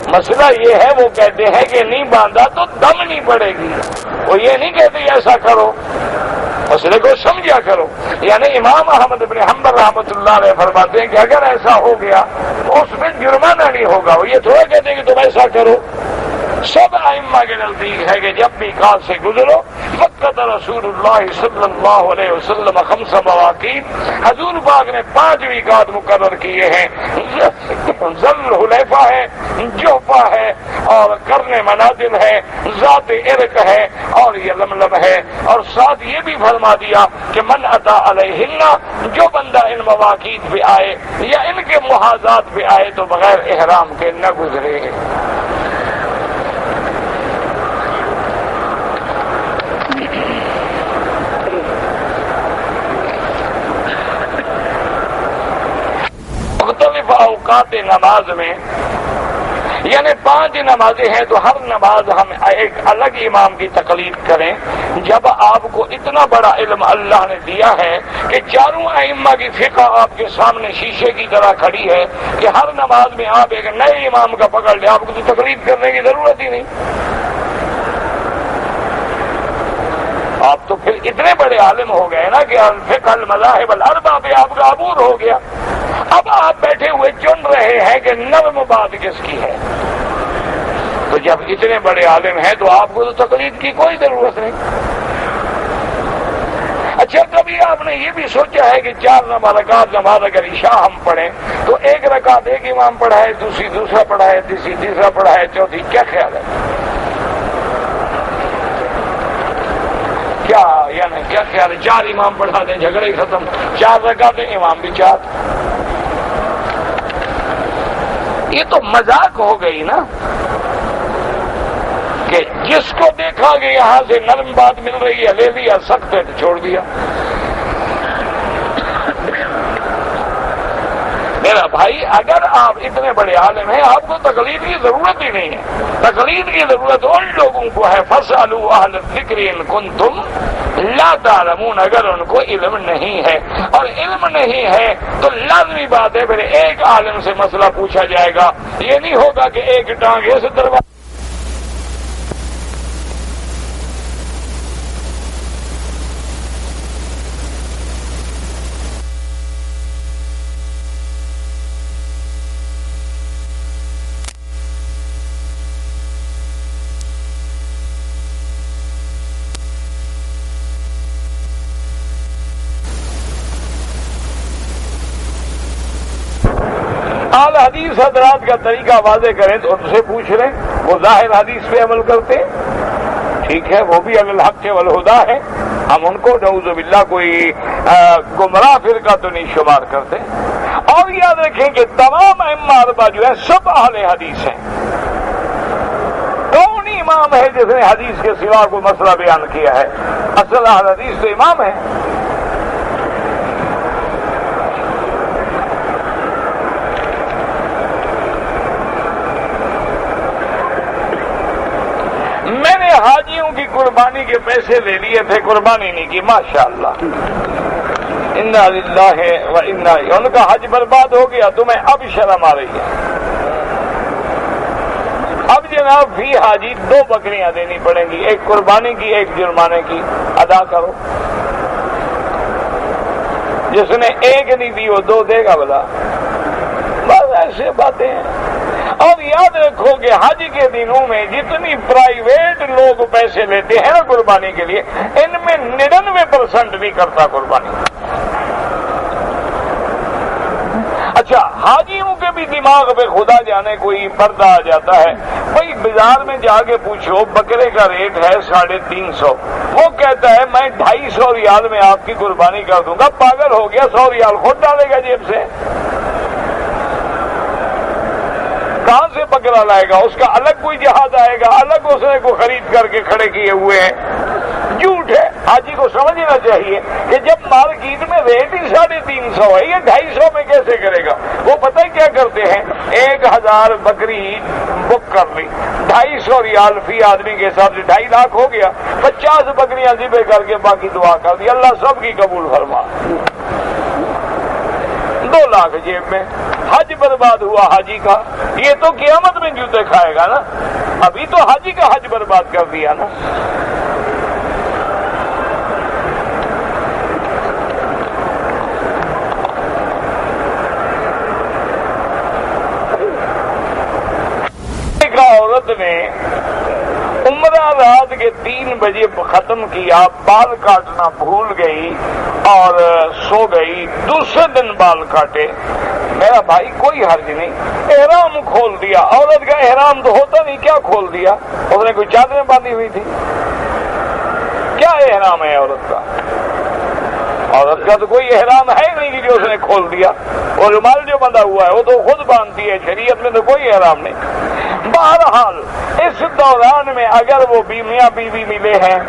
S1: مسئلہ یہ ہے وہ کہتے ہیں کہ نہیں باندھا تو دم نہیں پڑے گی، وہ یہ نہیں کہتے ایسا کرو، مسئلے کو سمجھا کرو۔ یعنی امام احمد بن حنبل رحمۃ اللہ علیہ فرماتے ہیں کہ اگر ایسا ہو گیا تو اس میں جرمانہ نہیں ہوگا، وہ یہ تھوڑا کہتے ہیں کہ تم ایسا کرو۔ سب ائمہ کے نزدیک ہے کہ جب میقات سے گزرو، وقت رسول اللہ صلی اللہ علیہ وسلم 5 مواقیت، حضور پاک نے 5 میقات مقرر کیے ہیں، ذل حلیفہ ہے، جوفہ ہے، اور قرن منازل ہے، ذات عرق ہے، اور یہ لملم ہے، اور ساتھ یہ بھی فرما دیا کہ من اتا علیہن، جو بندہ ان مواقیت پہ آئے یا ان کے محاذات پہ آئے تو بغیر احرام کے نہ گزرے۔ مختلف اوقات نماز میں یعنی 5 نمازیں ہیں تو ہر نماز ہم ایک الگ امام کی تقلید کریں. جب آپ کو اتنا بڑا علم اللہ نے دیا ہے کہ چاروں ائمہ کی فقہ آپ کے سامنے شیشے کی طرح کھڑی ہے کہ ہر نماز میں آپ ایک نئے امام کا پکڑ لیں، آپ کو تو تقلید کرنے کی ضرورت ہی نہیں. آپ تو پھر اتنے بڑے عالم ہو گئے نا کہ فقہ المذاہب الاربعہ پہ آپ کا عبور ہو گیا. اب آپ بیٹھے ہوئے چن رہے ہیں کہ نرم بات کس کی ہے. تو جب اتنے بڑے عالم ہیں تو آپ کو تو تقلید کی کوئی ضرورت نہیں. اچھا کبھی آپ نے یہ بھی سوچا ہے کہ 4 رکعت نماز اگر عشاء ہم پڑھیں تو 1 رکعت ایک امام پڑھائے، دوسری دوسرا پڑھائے، تیسرا پڑھائے، چوتھی، کیا خیال ہے؟ کیا یعنی کیا خیال ہے؟ 4 امام پڑھا دیں، جھگڑے ختم. 4 رکعتیں، امام بھی 4. یہ تو مذاق ہو گئی نا کہ جس کو دیکھا کہ یہاں سے نرم بات مل رہی ہے لے لیا، سخت ہے تو چھوڑ دیا. میرا بھائی اگر آپ اتنے بڑے عالم ہیں آپ کو تقلید کی ضرورت ہی نہیں ہے. تقلید کی ضرورت ان لوگوں کو ہے فاسألوا اہل الذکر ان کنتم لا تعلمون، اگر ان کو علم نہیں ہے. اور علم نہیں ہے تو لازمی بات ہے پھر ایک عالم سے مسئلہ پوچھا جائے گا. یہ نہیں ہوگا کہ ایک ٹانگ اس دروازے حدیث حضرات کا طریقہ واضح کریں تو ان سے پوچھ لیں. وہ ظاہر حدیث پہ عمل کرتے ہیں، ٹھیک ہے، وہ بھی علی الحق والہدی ہے. ہم ان کو نعوذ باللہ کوئی گمراہ فرقہ تو نہیں شمار کرتے. اور یاد رکھیں کہ تمام ائمہ اربعہ جو ہیں سب اہل حدیث ہیں. کون امام ہے جس نے حدیث کے سوا کوئی مسئلہ بیان کیا ہے؟ اصل اہل حدیث تو امام ہے. حاجیوں کی قربانی کے پیسے لے لیے تھے، قربانی نہیں کی، ماشاءاللہ، انا للہ و انا، ان کا حج برباد ہو گیا. تمہیں اب شرم آ رہی ہے. اب جناب فی حاجی 2 بکریاں دینی پڑیں گی، ایک قربانی کی، ایک جرمانے کی. ادا کرو. جس نے ایک نہیں دی وہ 2 دے گا بلا. بس ایسے باتیں ہیں. اور یاد رکھو کہ حج کے دنوں میں جتنی پرائیویٹ لوگ پیسے لیتے ہیں نا قربانی کے لیے، ان میں 99% نہیں کرتا قربانی. اچھا حاجیوں کے بھی دماغ پہ خدا جانے کوئی پردہ آ جاتا ہے. بھائی بازار میں جا کے پوچھو بکرے کا ریٹ ہے 350. وہ کہتا ہے میں 250 ریال میں آپ کی قربانی کر دوں گا. پاگل ہو گیا، 100 ریال خود ڈالے گا جیب سے. کہاں سے بکرا لائے گا؟ اس کا الگ کوئی جہاز آئے گا، الگ اس نے کو خرید کر کے کھڑے کیے ہوئے ہیں. جھوٹ ہے. حاجی کو سمجھنا چاہیے کہ جب مارکیٹ میں ریٹ ہی 350 ہے، یہ 250 میں کیسے کرے گا؟ وہ پتہ کیا کرتے ہیں، 1000 بکری بک کر لی، 250 ریال فی آدمی کے حساب سے 2.5 لاکھ ہو گیا. 50 بکریاں ذبح کر کے باقی دعا کر دی، اللہ سب کی قبول فرما. 2 لاکھ جیب میں. حج برباد ہوا حاجی کا. یہ تو قیامت میں جوتے کھائے گا نا. ابھی تو حاجی کا حج برباد کر دیا نا. ایک عورت نے عمرہ رات کے 3 بجے ختم کیا، بال کاٹنا بھول گئی اور سو گئی. دوسرے دن بال کاٹے. میرا بھائی کوئی حرج نہیں، احرام کھول دیا. عورت کا احرام تو ہوتا نہیں، کیا کھول دیا؟ اس نے کوئی چادریں باندھی ہوئی تھی؟ کیا احرام ہے عورت کا؟ عورت کا تو کوئی احرام ہے نہیں کہ جو اس نے کھول دیا. اور رومال جو بندھا ہوا ہے وہ تو خود باندھتی ہے، شریعت میں تو کوئی احرام نہیں. بہرحال اس دوران میں اگر وہ میاں بیوی ملے ہیں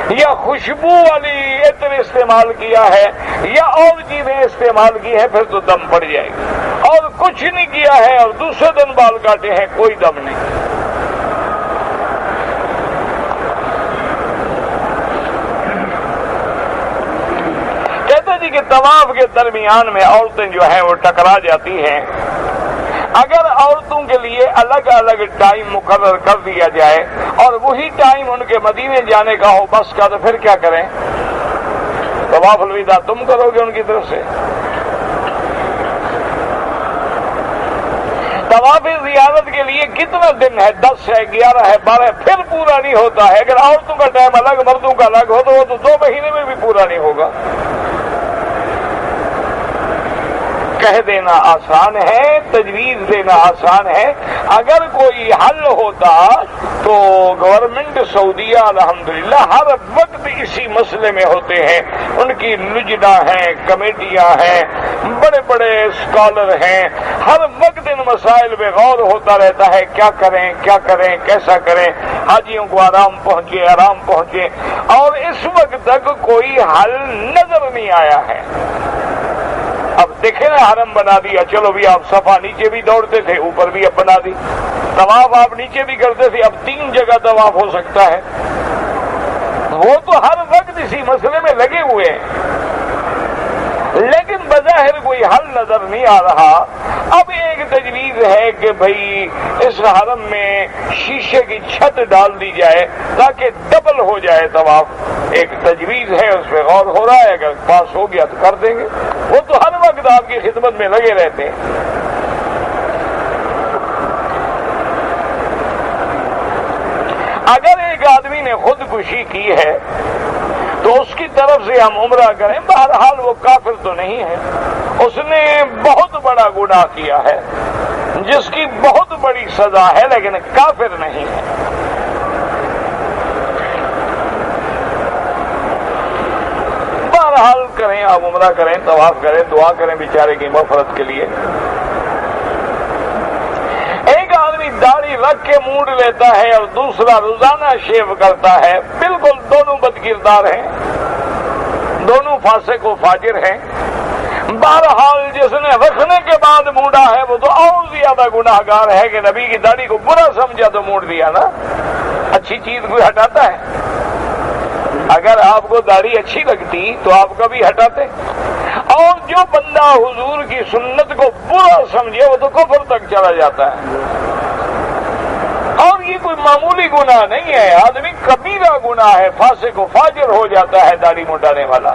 S1: یا خوشبو والی عطر استعمال کیا ہے یا اور چیزیں استعمال کی ہیں، پھر تو دم پڑ جائے گی۔ اور کچھ نہیں کیا ہے اور دوسرے دن بال کاٹے ہیں، کوئی دم نہیں۔ کہتے جی کہ طواف کے درمیان میں عورتیں جو ہیں وہ ٹکرا جاتی ہیں۔ اگر عورتوں کے لیے الگ الگ ٹائم مقرر کر دیا جائے اور وہی ٹائم ان کے مدینے جانے کا ہو بس کا، تو پھر کیا کریں؟ طواف الوداع تم کرو گے ان کی طرف سے؟ طواف زیارت کے لیے کتنا دن ہے؟ 10 ہے، 11 ہے، 12 ہے، پھر پورا نہیں ہوتا ہے۔ اگر عورتوں کا ٹائم الگ مردوں کا الگ ہو تو وہ تو 2 مہینے میں بھی پورا نہیں ہوگا۔ کہہ دینا آسان ہے، تجویز دینا آسان ہے۔ اگر کوئی حل ہوتا تو گورنمنٹ سعودیہ الحمدللہ ہر وقت اسی مسئلے میں ہوتے ہیں، ان کی لجنا ہیں، کمیٹیاں ہیں، بڑے بڑے اسکالر ہیں، ہر وقت ان مسائل پہ غور ہوتا رہتا ہے، کیا کریں کیا کریں، کیسا کریں، حاجیوں کو آرام پہنچے، اور اس وقت تک کوئی حل نظر نہیں آیا ہے۔ اب دیکھیں نا، حرم بنا دیا، چلو بھی آپ صفا نیچے بھی دوڑتے تھے، اوپر بھی اب بنا دی، طواف آپ نیچے بھی کرتے تھے، اب 3 جگہ طواف ہو سکتا ہے۔ وہ تو ہر وقت اسی مسئلے میں لگے ہوئے ہیں، لیکن بظاہر کوئی حل نظر نہیں آ رہا۔ اب ایک تجویز ہے کہ بھئی اس حرم میں شیشے کی چھت ڈال دی جائے تاکہ ڈبل ہو جائے طواف، ایک تجویز ہے، اس پہ غور ہو رہا ہے، اگر پاس ہو گیا تو کر دیں گے۔ وہ تو ہر وقت آپ کی خدمت میں لگے رہتے ہیں۔ اگر ایک آدمی نے خودکشی کی ہے تو اس کی طرف سے ہم عمرہ کریں، بہرحال وہ کافر تو نہیں ہے، اس نے بہت بڑا گناہ کیا ہے جس کی بہت بڑی سزا ہے، لیکن کافر نہیں ہے۔ بہرحال کریں، آپ عمرہ کریں، طواف کریں، دعا کریں بیچارے کی مغفرت کے لیے۔ ایک آدمی داڑھی رکھ کے مونڈ لیتا ہے اور دوسرا روزانہ شیو کرتا ہے، بالکل دونوں بدکردار ہیں، دونوں فاسق و فاجر ہیں۔ بہرحال جس نے رکھنے کے بعد مونڈا ہے وہ تو اور زیادہ گناہگار ہے کہ نبی کی داڑھی کو برا سمجھا تو مونڈ دیا نا۔ اچھی چیز کوئی ہٹاتا ہے؟ اگر آپ کو داڑھی اچھی لگتی تو آپ کبھی ہٹاتے؟ اور جو بندہ حضور کی سنت کو برا سمجھے وہ تو کفر تک چلا جاتا ہے۔ اور یہ کوئی معمولی گناہ نہیں ہے، آدمی کبیرہ گناہ ہے، فاسق و فاجر ہو جاتا ہے داڑھی منڈانے والا۔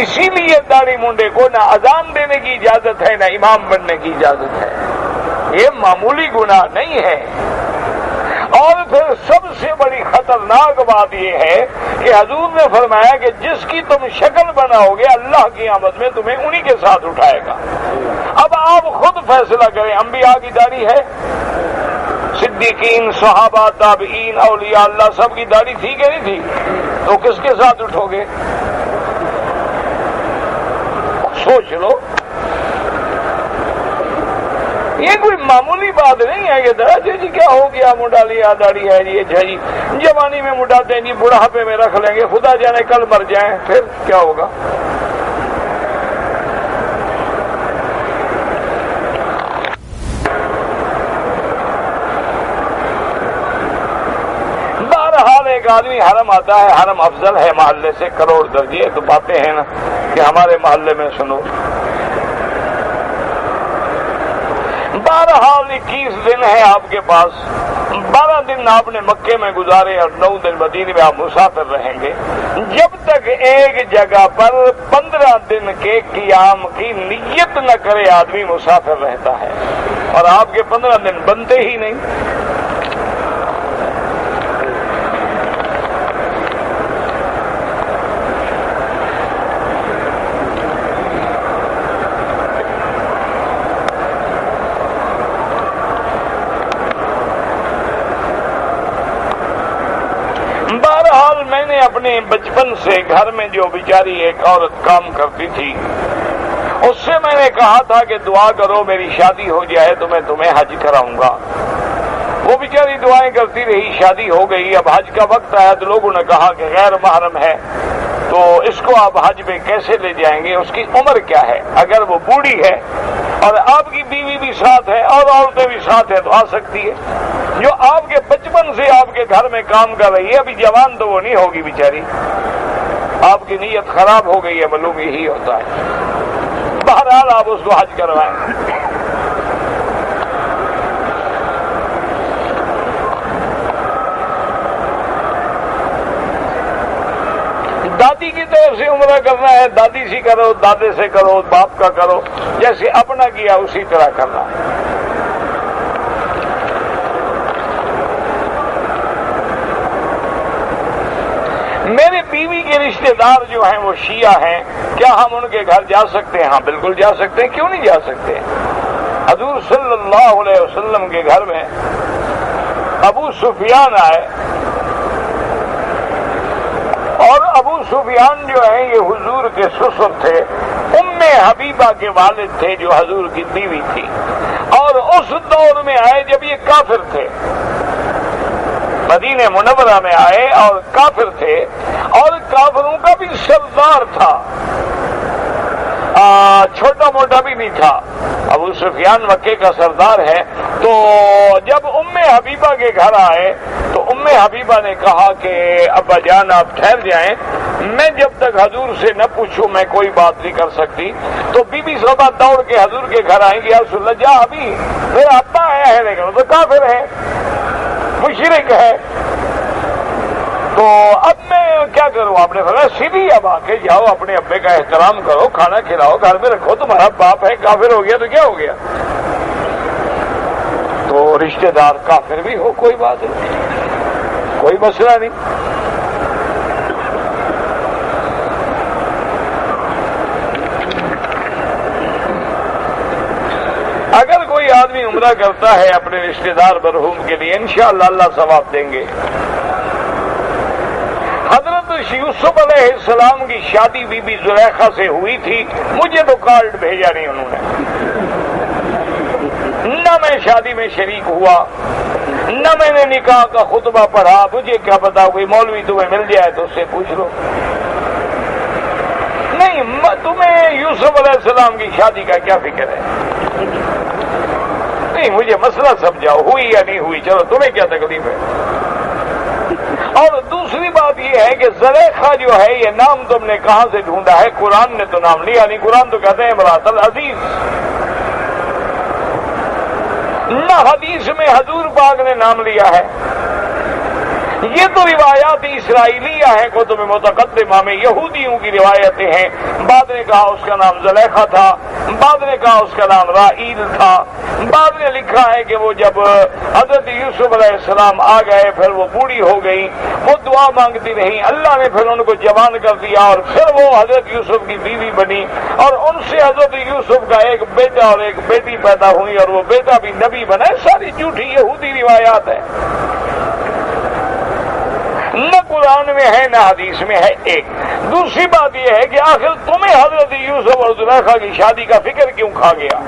S1: اسی لیے داڑھی منڈے کو نہ اذان دینے کی اجازت ہے نہ امام بننے کی اجازت ہے، یہ معمولی گناہ نہیں ہے۔ اور پھر سب سے بڑی خطرناک بات یہ ہے کہ حضور نے فرمایا کہ جس کی تم شکل بناؤ گے اللہ کی قیامت میں تمہیں انہی کے ساتھ اٹھائے گا۔ اب آپ خود فیصلہ کریں، انبیاء کی داڑھی ہے، صدیقین، صحابہ، تابعین، اولیاء اللہ سب کی داڑھی تھی کہ نہیں تھی؟ تو کس کے ساتھ اٹھو گے؟ سوچ لو، یہ کوئی معمولی بات نہیں ہے کہ دراصل جی کیا ہو گیا، منڈا لیا، داڑھی ہے جی، جی جوانی میں منڈاتے ہیں جی، بڑھاپے میں رکھ لیں گے، خدا جانے کل مر جائیں پھر کیا ہوگا۔ بہرحال ایک آدمی حرم آتا ہے، حرم افضل ہے محلے سے کروڑ درجے، تو باتیں ہیں نا کہ ہمارے محلے میں سنو۔ بہرحال 21 دن ہے آپ کے پاس، 12 دن آپ نے مکے میں گزارے اور 9 دن مدینے میں آپ مسافر رہیں گے، جب تک ایک جگہ پر 15 دن کے قیام کی نیت نہ کرے آدمی مسافر رہتا ہے، اور آپ کے 15 دن بنتے ہی نہیں۔ میں نے اپنے بچپن سے گھر میں جو بیچاری ایک عورت کام کرتی تھی اس سے میں نے کہا تھا کہ دعا کرو میری شادی ہو جائے تو میں تمہیں حج کراؤں گا۔ وہ بیچاری دعائیں کرتی رہی، شادی ہو گئی، اب حج کا وقت آیا تو لوگوں نے کہا کہ غیر محرم ہے تو اس کو آپ حج میں کیسے لے جائیں گے، اس کی عمر کیا ہے؟ اگر وہ بوڑھی ہے اور آپ کی بیوی بھی ساتھ ہے اور عورتیں بھی ساتھ ہیں تو آ سکتی ہے، جو آپ کے بچپن سے آپ کے گھر میں کام کر رہی ہے، ابھی جوان تو وہ نہیں ہوگی بیچاری، آپ کی نیت خراب ہو گئی ہے، معلوم یہی ہوتا ہے۔ بہرحال آپ اس کو حج کروائیں۔ دادی کی طرف سے عمرہ کرنا ہے، دادی سے کرو، دادے سے کرو، باپ کا کرو، جیسے اپنا کیا اسی طرح کرنا۔ میرے بیوی کے رشتہ دار جو ہیں وہ شیعہ ہیں، کیا ہم ان کے گھر جا سکتے ہیں؟ ہاں بالکل جا سکتے ہیں، کیوں نہیں جا سکتے؟ حضور صلی اللہ علیہ وسلم کے گھر میں ابو سفیان آئے، اور ابو سفیان جو ہیں یہ حضور کے سسر تھے، ام حبیبہ کے والد تھے جو حضور کی بیوی تھی، اور اس دور میں آئے جب یہ کافر تھے، مدینہ منورہ میں آئے اور کافر تھے، اور کافروں کا بھی سردار تھا، چھوٹا موٹا بھی نہیں تھا، ابو سفیان مکے کا سردار ہے۔ تو جب ام حبیبہ کے گھر آئے تو ام حبیبہ نے کہا کہ ابا جان آپ ٹھہر جائیں، میں جب تک حضور سے نہ پوچھوں میں کوئی بات نہیں کر سکتی۔ تو بی بی صبح دوڑ کے حضور کے گھر آئیں گے، یا رسول اللہ جا ابھی میرا ابا آیا ہے، لیکن وہ تو کافر ہے، مشرک ہے، تو اب میں کیا کروں؟ آپ نے فرمایا سیدھی اب آ کے جاؤ، اپنے ابے کا احترام کرو، کھانا کھلاؤ، گھر میں رکھو، تمہارا باپ ہے، کافر ہو گیا تو کیا ہو گیا؟ تو رشتہ دار کافر بھی ہو کوئی بات نہیں، کوئی مسئلہ نہیں۔ اگر کوئی آدمی عمرہ کرتا ہے اپنے رشتہ دار مرحوم کے لیے، انشاءاللہ اللہ ثواب دیں گے۔ حضرت یوسف علیہ السلام کی شادی بی بی زلیخا سے ہوئی تھی، مجھے تو کارڈ بھیجا نہیں انہوں نے، نہ میں شادی میں شریک ہوا، نہ میں نے نکاح کا خطبہ پڑھا، مجھے کیا پتا، کوئی مولوی تمہیں مل جائے تو اس سے پوچھ لو۔ نہیں، تمہیں یوسف علیہ السلام کی شادی کا کیا فکر ہے؟ نہیں، مجھے مسئلہ سمجھاؤ، ہوئی یا نہیں ہوئی، چلو تمہیں کیا تکلیف ہے؟ اور دوسری بات یہ ہے کہ زلیخا جو ہے یہ نام تم نے کہاں سے ڈھونڈا ہے؟ قرآن نے تو نام لیا نہیں، قرآن تو کہتے ہیں امرأۃ العزیز، نہ حدیث میں حضور پاک نے نام لیا ہے۔ یہ تو روایات اسرائیلیہ ہیں، کتب متقدمہ میں یہودیوں کی روایتیں ہیں، بعد نے کہا اس کا نام زلیخا تھا، بعد نے کہا اس کا نام راحیل تھا، بعد نے لکھا ہے کہ وہ جب حضرت یوسف علیہ السلام آ گئے پھر وہ بوڑھی ہو گئی، وہ دعا مانگتی رہی، اللہ نے پھر ان کو جوان کر دیا اور پھر وہ حضرت یوسف کی بیوی بنی، اور ان سے حضرت یوسف کا ایک بیٹا اور ایک بیٹی پیدا ہوئی، اور وہ بیٹا بھی نبی بنا۔ ساری جھوٹی یہودی روایات ہیں، نہ قرآن میں ہے نہ حدیث میں ہے۔ ایک دوسری بات یہ ہے کہ آخر تمہیں حضرت یوسف اور زلیخا کی شادی کا فکر کیوں کھا گیا؟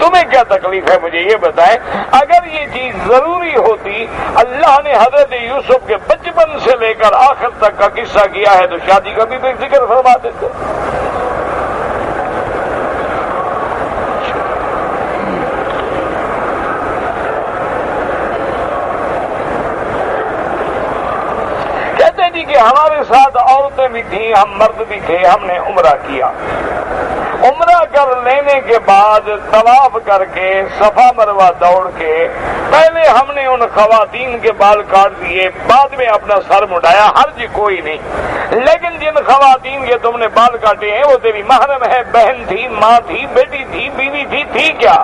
S1: تمہیں کیا تکلیف ہے؟ مجھے یہ بتائیں، اگر یہ چیز ضروری ہوتی، اللہ نے حضرت یوسف کے بچپن سے لے کر آخر تک کا قصہ کیا ہے تو شادی کا بھی ذکر فرما دیتے۔ کہ ہمارے ساتھ عورتیں بھی تھیں، ہم مرد بھی تھے، ہم نے عمرہ کیا، عمرہ کر لینے کے بعد طواف کر کے صفا مروہ دوڑ کے پہلے ہم نے ان خواتین کے بال کاٹ دیے، بعد میں اپنا سر مڈایا، حرج کوئی نہیں، لیکن جن خواتین کے تم نے بال کاٹے ہیں وہ تیری محرم ہے، بہن تھی، ماں تھی، بیٹی تھی، بیوی تھی کیا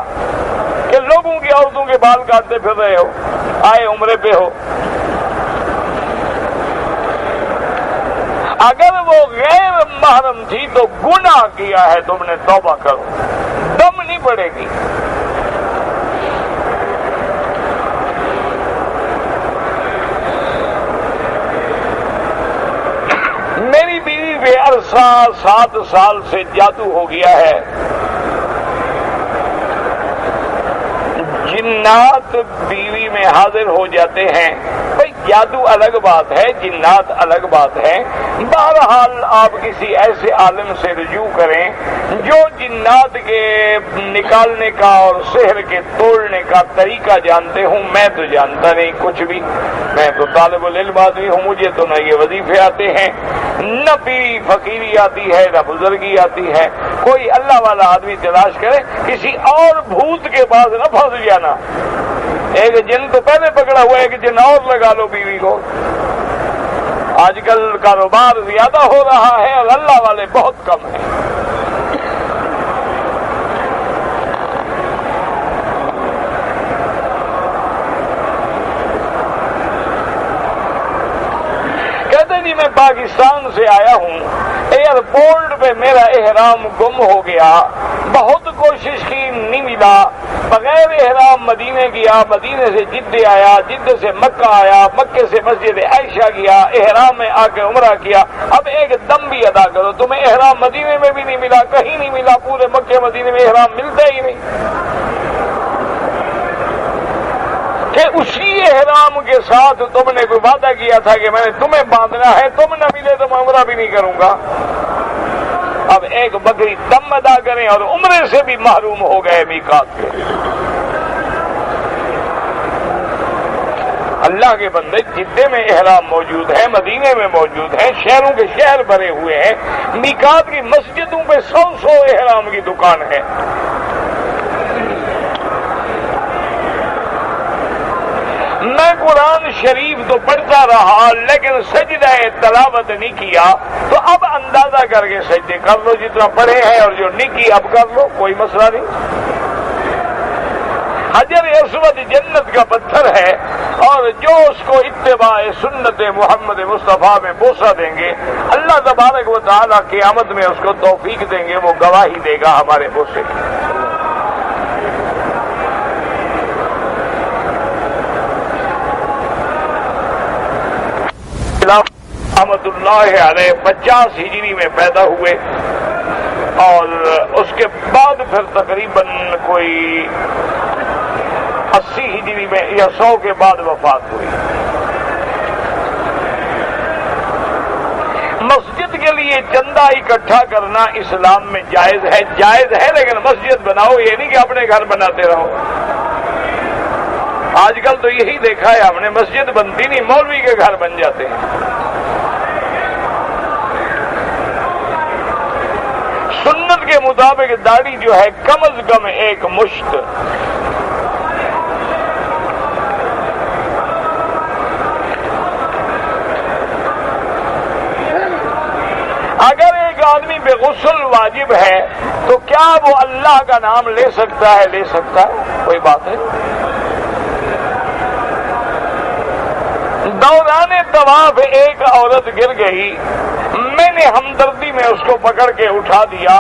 S1: کہ لوگوں کی عورتوں کے بال کاٹتے پھر رہے ہو؟ آئے عمرے پہ ہو، اگر وہ غیر محرم تھی تو گناہ کیا ہے تم نے، توبہ کرو، دم نہیں پڑے گی۔ میری بیوی بے عرصہ 7 سال سے جادو ہو گیا ہے، جنات بیوی میں حاضر ہو جاتے ہیں. بھائی جادو الگ بات ہے، جنات الگ بات ہے. بہرحال آپ کسی ایسے عالم سے رجوع کریں جو جنات کے نکالنے کا اور سحر کے توڑنے کا طریقہ جانتے ہوں. میں تو جانتا نہیں کچھ بھی، میں تو طالب العلم آدمی ہوں، مجھے تو نہ یہ وظیفے آتے ہیں، نہ پیری فقیری آتی ہے، نہ بزرگی آتی ہے. کوئی اللہ والا آدمی تلاش کرے، کسی اور بھوت کے پاس نہ پھنس جانا. ایک جن تو پہلے پکڑا ہوا ہے کہ جن اور لگا لو بیوی کو. آج کل کاروبار زیادہ ہو رہا ہے اور اللہ والے بہت کم ہیں. کہتے جی میں پاکستان سے آیا ہوں، ایئرپورٹ پہ میرا احرام گم ہو گیا، بہت کوشش کی نہیں ملا، بغیر احرام مدینے گیا، مدینے سے جدہ آیا، جدہ سے مکہ آیا، مکے سے مسجد عائشہ گیا، احرام میں آ کے عمرہ کیا. اب ایک دم بھی ادا کرو، تمہیں احرام مدینے میں بھی نہیں ملا، کہیں نہیں ملا، پورے مکے مدینے میں احرام ملتا ہی نہیں. کہ اسی احرام کے ساتھ تم نے کوئی وعدہ کیا تھا کہ میں نے تمہیں باندھنا ہے، تم نہ ملے تو میں عمرہ بھی نہیں کروں گا. اب ایک بکری دم ادا کریں اور عمرے سے بھی محروم ہو گئے میقات کے. اللہ کے بندے جدے میں احرام موجود ہے، مدینے میں موجود ہے، شہروں کے شہر بھرے ہوئے ہیں، میقات کی مسجدوں پہ 100 احرام کی دکان ہے. میں قرآن شریف تو پڑھتا رہا لیکن سجدہ تلاوت نہیں کیا. تو اب اندازہ کر کے سجدے کر لو، جتنا پڑھے ہیں، اور جو نہیں کی اب کر لو، کوئی مسئلہ نہیں. حجر اسود جنت کا پتھر ہے، اور جو اس کو اتباع سنت محمد مصطفیٰ میں بوسہ دیں گے، اللہ تبارک و تعالیٰ قیامت میں اس کو توفیق دیں گے، وہ گواہی دے گا ہمارے بوسے کی. رحمت اللہ علیہ 50 ہجری میں پیدا ہوئے اور اس کے بعد پھر تقریباً کوئی 80 ہجری میں یا 100 کے بعد وفات ہوئی. مسجد کے لیے چندہ اکٹھا کرنا اسلام میں جائز ہے، جائز ہے، لیکن مسجد بناؤ، یہ نہیں کہ اپنے گھر بناتے رہو. آج کل تو یہی دیکھا ہے ہم نے، مسجد بنتی نہیں، مولوی کے گھر بن جاتے ہیں. سنت کے مطابق داڑھی جو ہے کم از کم 1 مشت. اگر ایک آدمی پہ غسل واجب ہے تو کیا وہ اللہ کا نام لے سکتا ہے؟ لے سکتا ہے، کوئی بات ہے. دوران طواف ایک عورت گر گئی، میں نے ہمدردی میں اس کو پکڑ کے اٹھا دیا،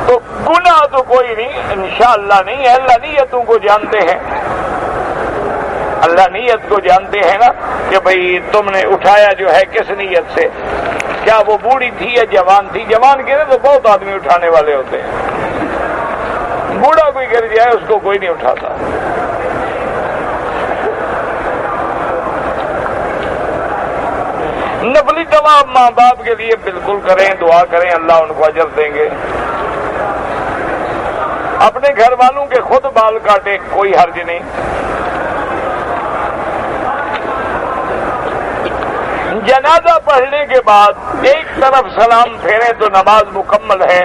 S1: تو گناہ تو کوئی نہیں، انشاءاللہ نہیں ہے. اللہ نیتوں کو جانتے ہیں، اللہ نیت کو جانتے ہیں نا، کہ بھئی تم نے اٹھایا جو ہے کس نیت سے. کیا وہ بوڑھی تھی یا جوان تھی؟ جوان گرے تو بہت آدمی اٹھانے والے ہوتے ہیں، بوڑھا کوئی گر جائے اس کو کوئی نہیں اٹھاتا. نفلی طواف ماں باپ کے لیے بالکل کریں، دعا کریں، اللہ ان کو اجر دیں گے. اپنے گھر والوں کے خود بال کاٹے، کوئی حرج نہیں. جنازہ پڑھنے کے بعد ایک طرف سلام پھیرے تو نماز مکمل ہے،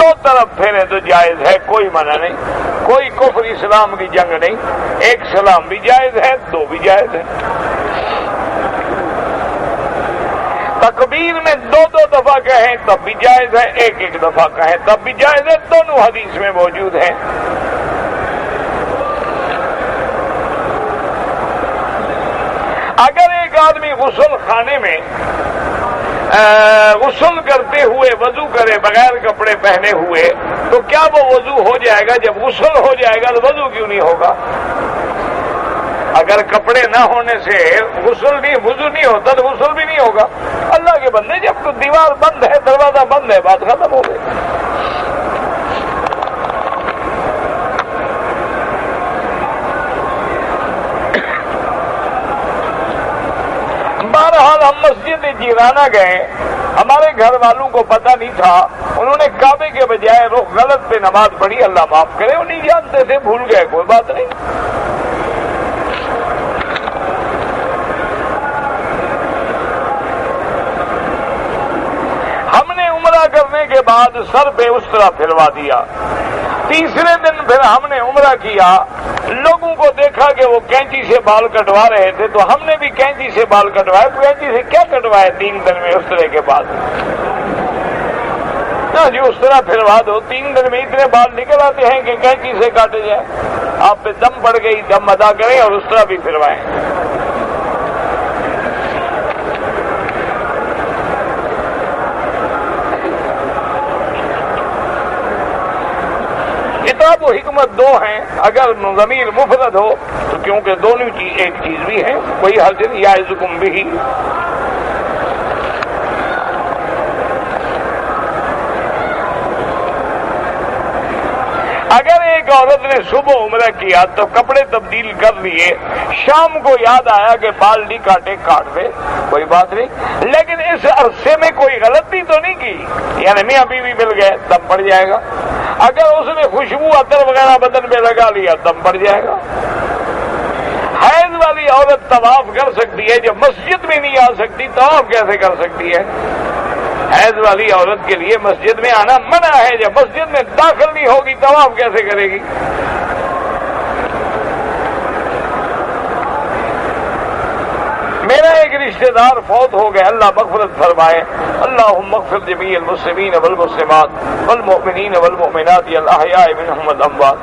S1: 2 طرف پھیرے تو جائز ہے، کوئی منع نہیں، کوئی کفر اسلام کی جنگ نہیں. ایک سلام بھی جائز ہے، 2 بھی جائز ہے. تکبیر میں 2 دفعہ کہیں تب بھی جائز ہے، 1 دفعہ کہیں تب بھی جائز ہے، دونوں حدیث میں موجود ہیں. اگر ایک آدمی غسل خانے میں غسل کرتے ہوئے وضو کرے بغیر کپڑے پہنے ہوئے تو کیا وہ وضو ہو جائے گا؟ جب غسل ہو جائے گا تو وضو کیوں نہیں ہوگا؟ اگر کپڑے نہ ہونے سے غسل نہیں، وضو نہیں ہوتا تو غسل بھی نہیں ہوگا. اللہ کے بندے، جب تو دیوار بند ہے، دروازہ بند ہے، بات ختم ہو گئی. بہرحال ہم مسجد جیرانہ گئے، ہمارے گھر والوں کو پتہ نہیں تھا، انہوں نے کعبے کے بجائے رخ غلط پہ نماز پڑھی، اللہ معاف کرے، وہ نہیں جانتے تھے، بھول گئے، کوئی بات نہیں۔ ہم نے عمرہ کرنے کے بعد سر پہ اس طرح پھروا دیا۔ تیسرے دن پھر ہم نے عمرہ کیا، لوگوں کو دیکھا کہ وہ کینچی سے بال کٹوا رہے تھے، تو ہم نے بھی کینچی سے بال کٹوائے۔ کینچی سے کیا کٹوائے 3 دن میں اس طرح کے بعد؟ جی اس طرح پھروا دو، 3 دن میں اتنے بال نکل آتے ہیں کہ کینچی سے کاٹے جائے۔ آپ پہ دم پڑ گئی، دم ادا کریں اور اس طرح بھی پھروائیں۔ کتاب و حکمت 2 ہیں، اگر ضمیر مفرد ہو تو کیونکہ دونوں چیز ایک چیز بھی ہے، کوئی حرج نہیں، یعظکم بھی۔ اگر ایک عورت نے صبح عمرہ کیا تو کپڑے تبدیل کر لیے، شام کو یاد آیا کہ بال نہیں کاٹے، کاٹ دے، کوئی بات نہیں، لیکن اس عرصے میں کوئی غلطی تو نہیں کی، یعنی میاں بیوی مل گئے تب پڑ جائے گا۔ اگر اس نے خوشبو عطر وغیرہ بدن پہ لگا لیا تب پڑ جائے گا۔ حیض والی عورت طواف کر سکتی ہے، جب مسجد میں نہیں آ سکتی طواف کیسے کر سکتی ہے؟ حیض والی عورت کے لیے مسجد میں آنا منع ہے، جب مسجد میں داخل نہیں ہوگی طواف کیسے کرے گی؟ میرا ایک رشتہ دار فوت ہو گئے، اللہ مغفرت فرمائے، اللہم اغفر جمیع المسلمین والمسلمات والمؤمنین والمؤمنات الاحیاء منہم والاموات۔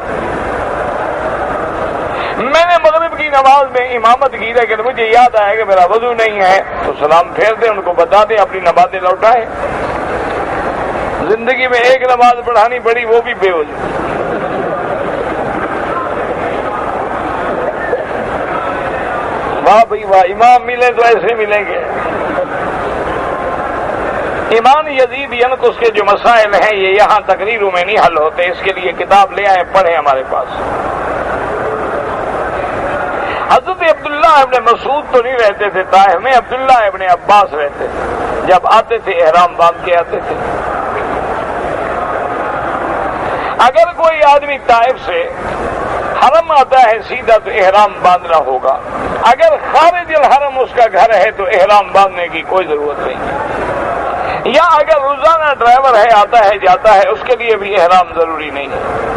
S1: میں نے مغرب کی نماز میں امامت کی، لیکن مجھے یاد آیا کہ میرا وضو نہیں ہے، تو سلام پھیر دیں، ان کو بتا دیں، اپنی نمازیں لوٹائیں۔ زندگی میں ایک نماز پڑھانی پڑی، وہ بھی بے وضو۔ واہ بھائی واہ، امام ملے تو ایسے ملیں گے۔ ایمان یزید ینقص کے جو مسائل ہیں یہ یہاں تقریروں میں نہیں حل ہوتے، اس کے لیے کتاب لے آئے، پڑھیں ہمارے پاس۔ حضرت عبداللہ ابن مسعود تو نہیں رہتے تھے طائف میں، عبداللہ ابن عباس رہتے تھے، جب آتے تھے احرام باندھ کے آتے تھے۔ اگر کوئی آدمی طائف سے حرم آتا ہے سیدھا تو احرام باندھنا ہوگا، اگر خارج الحرم اس کا گھر ہے تو احرام باندھنے کی کوئی ضرورت نہیں، یا اگر روزانہ ڈرائیور ہے، آتا ہے جاتا ہے، اس کے لیے بھی احرام ضروری نہیں ہے۔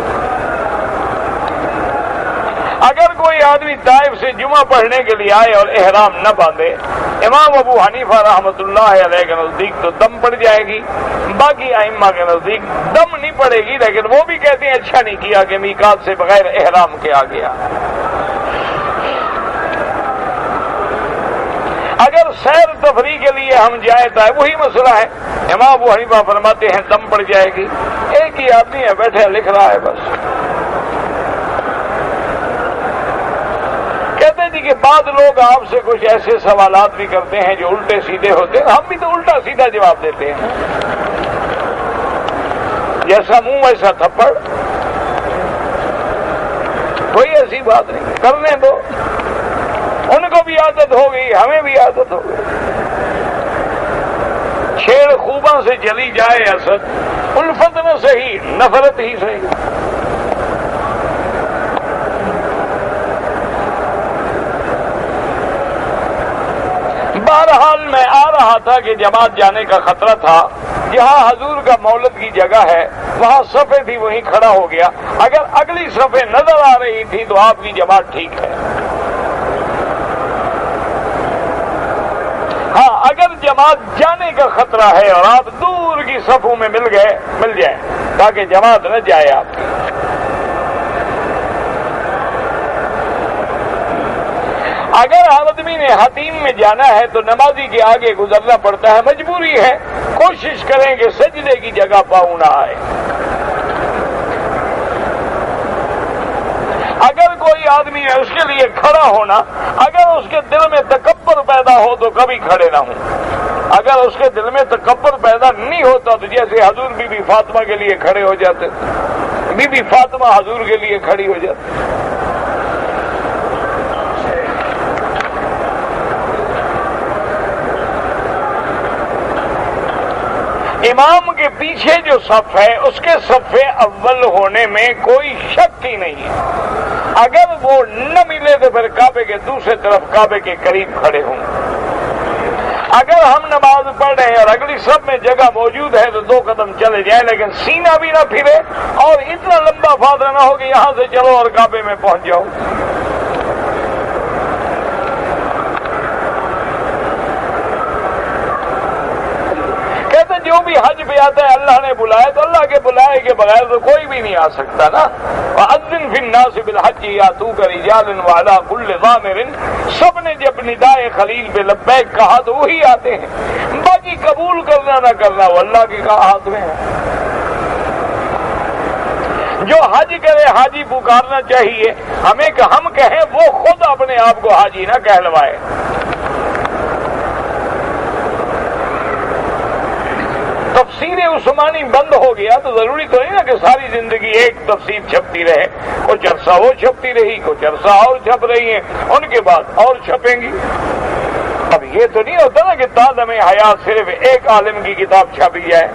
S1: اگر کوئی آدمی طائف سے جمعہ پڑھنے کے لیے آئے اور احرام نہ باندھے، امام ابو حنیفہ رحمۃ اللہ علیہ کے نزدیک تو دم پڑ جائے گی، باقی ائمہ کے نزدیک دم نہیں پڑے گی، لیکن وہ بھی کہتے ہیں اچھا نہیں کیا کہ میقات سے بغیر احرام کے آ گیا۔ اگر سیر تفریح کے لیے ہم جائیں تو وہی مسئلہ ہے، امام ابو حنیفہ فرماتے ہیں دم پڑ جائے گی۔ ایک ہی آدمی ہے بیٹھے لکھ رہا ہے بس، کہتے جی کہ بعض لوگ آپ سے کچھ ایسے سوالات بھی کرتے ہیں جو الٹے سیدھے ہوتے ہیں، ہم بھی تو الٹا سیدھا جواب دیتے ہیں، جیسا منہ ویسا تھپڑ، کوئی ایسی بات نہیں، کرنے دو، ان کو بھی عادت ہو گئی، ہمیں بھی عادت ہو گئی۔ چھیڑ خوباں سے چلی جائے اسد، الفت نہ صحیح نفرت ہی صحیح۔ بہرحال میں آ رہا تھا کہ جماعت جانے کا خطرہ تھا، جہاں حضور کا مولد کی جگہ ہے وہاں صفیں تھی، وہیں کھڑا ہو گیا۔ اگر اگلی صفیں نظر آ رہی تھی تو آپ کی جماعت ٹھیک ہے، ہاں اگر جماعت جانے کا خطرہ ہے اور آپ دور کی صفوں میں مل جائیں تاکہ جماعت نہ جائے آپ کی۔ اگر آدمی نے حتیم میں جانا ہے تو نمازی کے آگے گزرنا پڑتا ہے، مجبوری ہے، کوشش کریں کہ سجدے کی جگہ پاؤں نہ آئے۔ اگر کوئی آدمی ہے اس کے لیے کھڑا ہونا، اگر اس کے دل میں تکبر پیدا ہو تو کبھی کھڑے نہ ہوں، اگر اس کے دل میں تکبر پیدا نہیں ہوتا تو جیسے حضور بی بی فاطمہ کے لیے کھڑے ہو جاتے، بی بی فاطمہ حضور کے لیے کھڑی ہو جاتی۔ امام کے پیچھے جو صف ہے اس کے صف اول ہونے میں کوئی شک ہی نہیں ہے۔ اگر وہ نہ ملے تو پھر کعبے کے دوسرے طرف کعبے کے قریب کھڑے ہوں۔ اگر ہم نماز پڑھ رہے ہیں اور اگلی صف میں جگہ موجود ہے تو 2 قدم چلے جائیں، لیکن سینہ بھی نہ پھرے اور اتنا لمبا فاصلہ نہ ہو کہ یہاں سے چلو اور کعبے میں پہنچ جاؤ۔ جو بھی حج پہ آتا ہے اللہ نے بلایا تو اللہ کے بلائے کے بغیر تو کوئی بھی نہیں آ سکتا نا۔ وَأَذِّنْ فِي النَّاسِ بِالْحَجِّ يَأْتُوكَ رِجَالًا وَعَلَىٰ كُلِّ ضَامِرٍ، سب نے جب ندائے خلیل پہ لبیک کہا تو وہی آتے ہیں، باقی قبول کرنا نہ کرنا وہ اللہ کے ہاتھ میں ہے۔ جو حج کرے حاجی پکارنا چاہیے، ہم کہیں وہ خود اپنے آپ کو حاجی نہ کہلوائے۔ تفسیر عثمانی بند ہو گیا تو ضروری تو نہیں نا کہ ساری زندگی ایک تفسیر چھپتی رہے، کچھ عرصہ وہ چھپتی رہی، کچھ عرصہ اور چھپ رہی ہیں، ان کے بعد اور چھپیں گی۔ اب یہ تو نہیں ہوتا نا کہ تعلیم حیات صرف ایک عالم کی کتاب چھپی جائے۔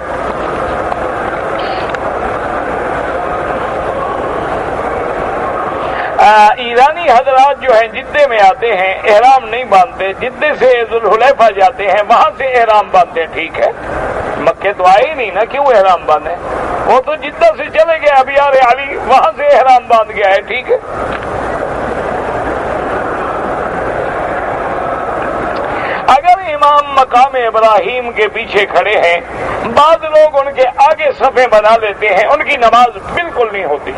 S1: ایرانی حضرات جو ہیں جدے میں آتے ہیں احرام نہیں باندھتے، جدے سے ذوالحلیفہ جاتے ہیں وہاں سے احرام باندھتے ہیں، ٹھیک ہے، مکے تو آئے ہی نہیں نا، کیوں احرام باندھے؟ وہ تو جدہ سے چلے گئے ابیار علی، وہاں سے احرام باندھ گیا ہے، ٹھیک ہے۔ اگر امام مقام ابراہیم کے پیچھے کھڑے ہیں، بعض لوگ ان کے آگے صفیں بنا لیتے ہیں، ان کی نماز بالکل نہیں ہوتی۔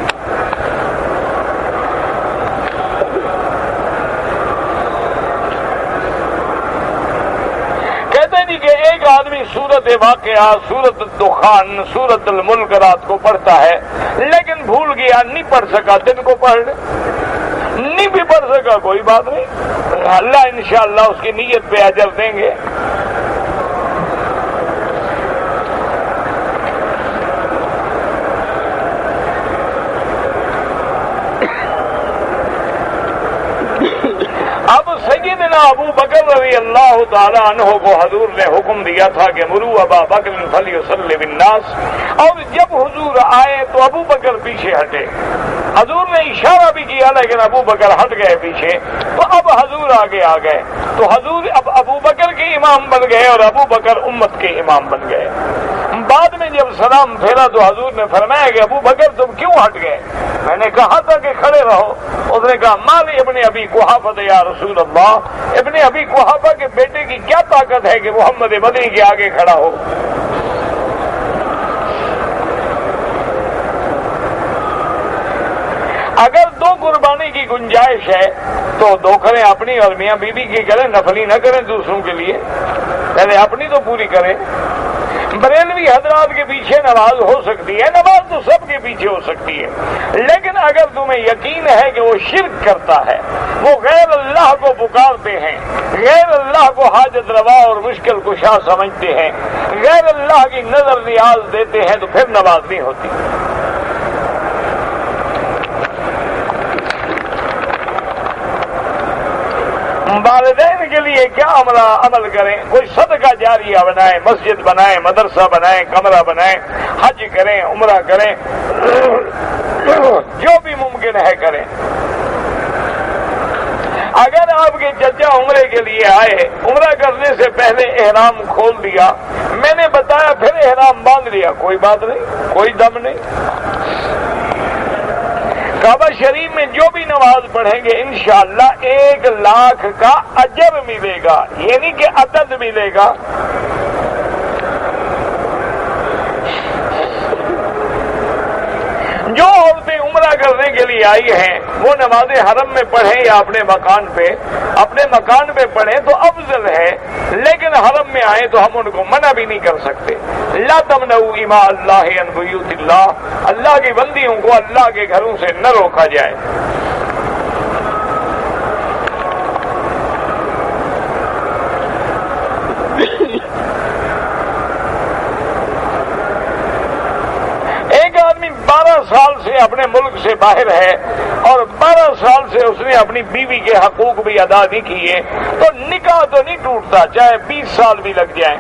S1: کہتے ہیں کہ ایک آدمی سورت واقعہ، سورت الدخان، سورت الملک رات کو پڑھتا ہے لیکن بھول گیا، نہیں پڑھ سکا، دن کو پڑھ لے، نہیں بھی پڑھ سکا کوئی بات نہیں، اللہ انشاءاللہ اس کی نیت پہ اجر دیں گے۔ اب سیدنا ابو بکر رضی اللہ تعالیٰ عنہ کو حضور نے حکم دیا تھا کہ مروا ابا بکر فلیصلی بالناس، اور جب حضور آئے تو ابو بکر پیچھے ہٹے۔ حضور نے اشارہ بھی کیا لیکن ابو بکر ہٹ گئے پیچھے، تو اب حضور آگے آ گئے، تو حضور اب ابو بکر کے امام بن گئے اور ابو بکر امت کے امام بن گئے۔ بعد میں جب سلام پھیرا تو حضور نے فرمایا کہ ابو بکر تم کیوں ہٹ گئے؟ میں نے کہا تھا کہ کھڑے رہو۔ اس نے کہا مال ابن ابی قحافہ یا رسول اللہ، ابن ابی قحافہ کے بیٹے کی کیا طاقت ہے کہ محمد مدنی کے آگے کھڑا ہو؟ اگر 2 قربانی کی گنجائش ہے تو 2 کریں، اپنی اور میاں بیوی کی کریں، نفلی نہ کریں دوسروں کے لیے، پہلے اپنی تو پوری کریں۔ بریلوی حضرات کے پیچھے نماز ہو سکتی ہے، نماز تو سب کے پیچھے ہو سکتی ہے، لیکن اگر تمہیں یقین ہے کہ وہ شرک کرتا ہے، وہ غیر اللہ کو پکارتے ہیں، غیر اللہ کو حاجت روا اور مشکل کشا سمجھتے ہیں، غیر اللہ کی نظر نیاز دیتے ہیں، تو پھر نماز نہیں ہوتی۔ والدین کے لیے کیا عمل کریں؟ کوئی صدقہ جاریہ بنائیں، مسجد بنائیں، مدرسہ بنائیں، کمرہ بنائیں، حج کریں، عمرہ کریں، جو بھی ممکن ہے کریں۔ اگر آپ کے چچا عمرے کے لیے آئے، عمرہ کرنے سے پہلے احرام کھول دیا، میں نے بتایا پھر احرام باندھ لیا، کوئی بات نہیں، کوئی دم نہیں۔ کعبہ شریف میں جو بھی نماز پڑھیں گے انشاءاللہ 1 لاکھ کا اجر ملے گا، یہ نہیں کہ عدد ملے گا۔ جو عورتیں عمرہ کرنے کے لیے آئی ہیں وہ نماز حرم میں پڑھیں یا اپنے مکان پہ پڑھیں تو افضل ہے، لیکن حرم میں آئیں تو ہم ان کو منع بھی نہیں کر سکتے۔ لا تمنعوا اماء اللہ عن بیوت اللہ، اللہ کی بندیوں کو اللہ کے گھروں سے نہ روکا جائے۔ ایک آدمی 12 سال سے اپنے ملک سے باہر ہے اور 12 18 سال سے اس نے اپنی بیوی کے حقوق بھی ادا نہیں کیے تو نکاح تو نہیں ٹوٹتا، چاہے 20 سال بھی لگ جائیں،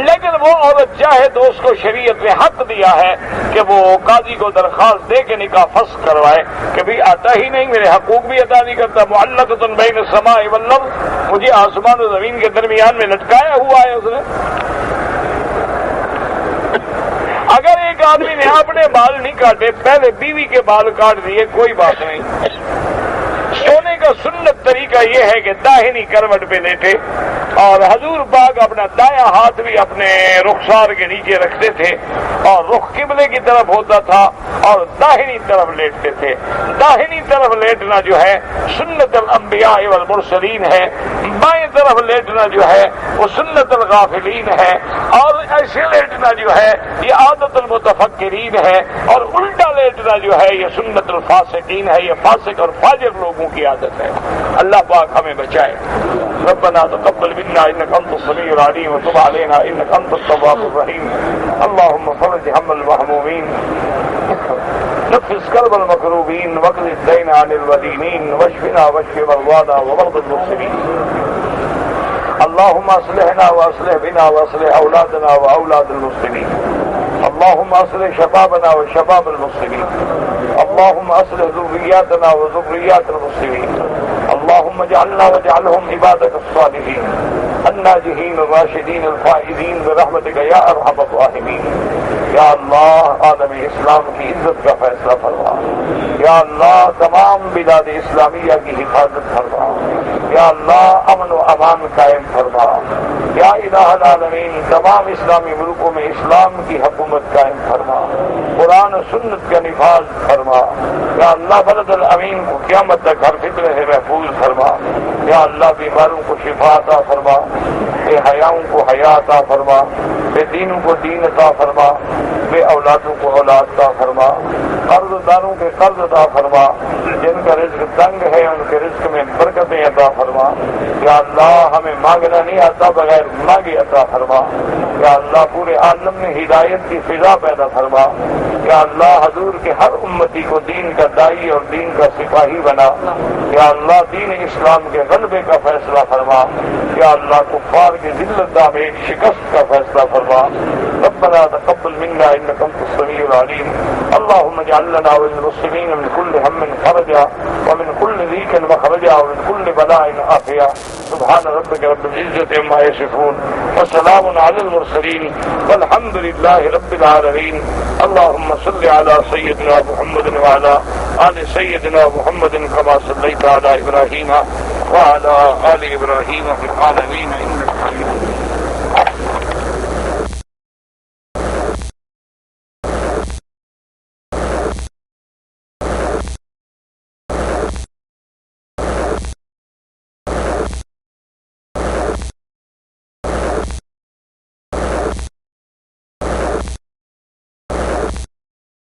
S1: لیکن وہ عورت چاہے تو اس کو شریعت نے حق دیا ہے کہ وہ قاضی کو درخواست دے کے نکاح فسخ کروائے کہ بھی آتا ہی نہیں، میرے حقوق بھی ادا نہیں کرتا، معلقۃ بین السماء والارض، مجھے آسمان و زمین کے درمیان میں لٹکایا ہوا ہے اس نے۔ اگر ایک آدمی نے اپنے بال نہیں کاٹے، پہلے بیوی کے بال کاٹ دیے، کوئی بات نہیں۔ سونے کا سنت طریقہ یہ ہے کہ داہنی کروٹ پہ لیٹے، اور حضور پاک اپنا دایاں ہاتھ بھی اپنے رخسار کے نیچے رکھتے تھے اور رخ قبلے کی طرف ہوتا تھا اور داہنی طرف لیٹتے تھے۔ داہنی طرف لیٹنا جو ہے سنت الانبیاء والمرسلین ہے، بائیں طرف لیٹنا جو ہے وہ سنت الغافلین ہے، اور ایسے لیٹنا جو ہے یہ عادت المتفکرین ہے، اور الٹا لیٹنا جو ہے یہ سنت الفاسقین ہے، یہ فاسق اور فاجر لوگوں کی عادت ہے۔ اللہ پاک ہمیں بچائے۔ ربنا تقبل منا انك انت السميع العليم وتب علينا انك انت التواب الرحيم اللهم فرج هم المهمومين نفس كرب المكروبين واقض الدين عن المدينين واشفنا واشف مرضانا ومرضى المسلمين اللهم اصلحنا واصلح بنا واصلح اولادنا واولاد المسلمين اللهم اصلح شبابنا وشباب المسلمين اللهم اصلح ذرياتنا وذريات المسلمين اللهم اجعلنا واجعلهم عبادك الصالحين الناجحين الراشدين الفائزين برحمتك يا ارحم الراحمين۔ یا اللہ عالم اسلام کی عزت کا فیصلہ فرما، یا اللہ تمام بلاد اسلامیہ کی حفاظت فرما، یا اللہ امن و امان قائم فرما، یا الہ العالمین تمام اسلامی ملکوں میں اسلام کی حکومت قائم فرما، قرآن و سنت کا نفاذ فرما، یا اللہ بلد الامین کو قیامت تک ہر فتنہ سے محفوظ فرما، یا اللہ بیماروں کو شفا عطا فرما، بے حیاؤں کو حیا عطا فرما، بے دینوں کو دین عطا فرما، بے اولادوں کو اولاد عطا فرما، قرض داروں کے قرض عطا فرما، جن کا رزق تنگ ہے ان کے رزق میں برکتیں عطا فرما، یا اللہ ہمیں مانگنا نہیں آتا بغیر مانگے عطا فرما، یا اللہ پورے عالم میں ہدایت کی فضا پیدا فرما، یا اللہ حضور کے ہر امتی کو دین کا داعی اور دین کا سپاہی بنا، یا اللہ دین اسلام کے غلبے کا فیصلہ فرما، یا اللہ کفار کی ذلت دامید شکست کا فیصلہ فرما۔ ربنا تقبل منا انك انت السميع العليم اللهم اجعل لنا وللمسلمين من كل هم فرجا ومن كل ضيق مخرجا ومن كل بلاء عافيا سبحان ربك رب العزة عما يصفون وسلام على المرسلين والحمد لله رب العالمين اللهم صل على سيدنا محمد وعلى آل سيدنا محمد كما صليت على إبراهيم وعلى آل إبراهيم في العالمين إنك حميد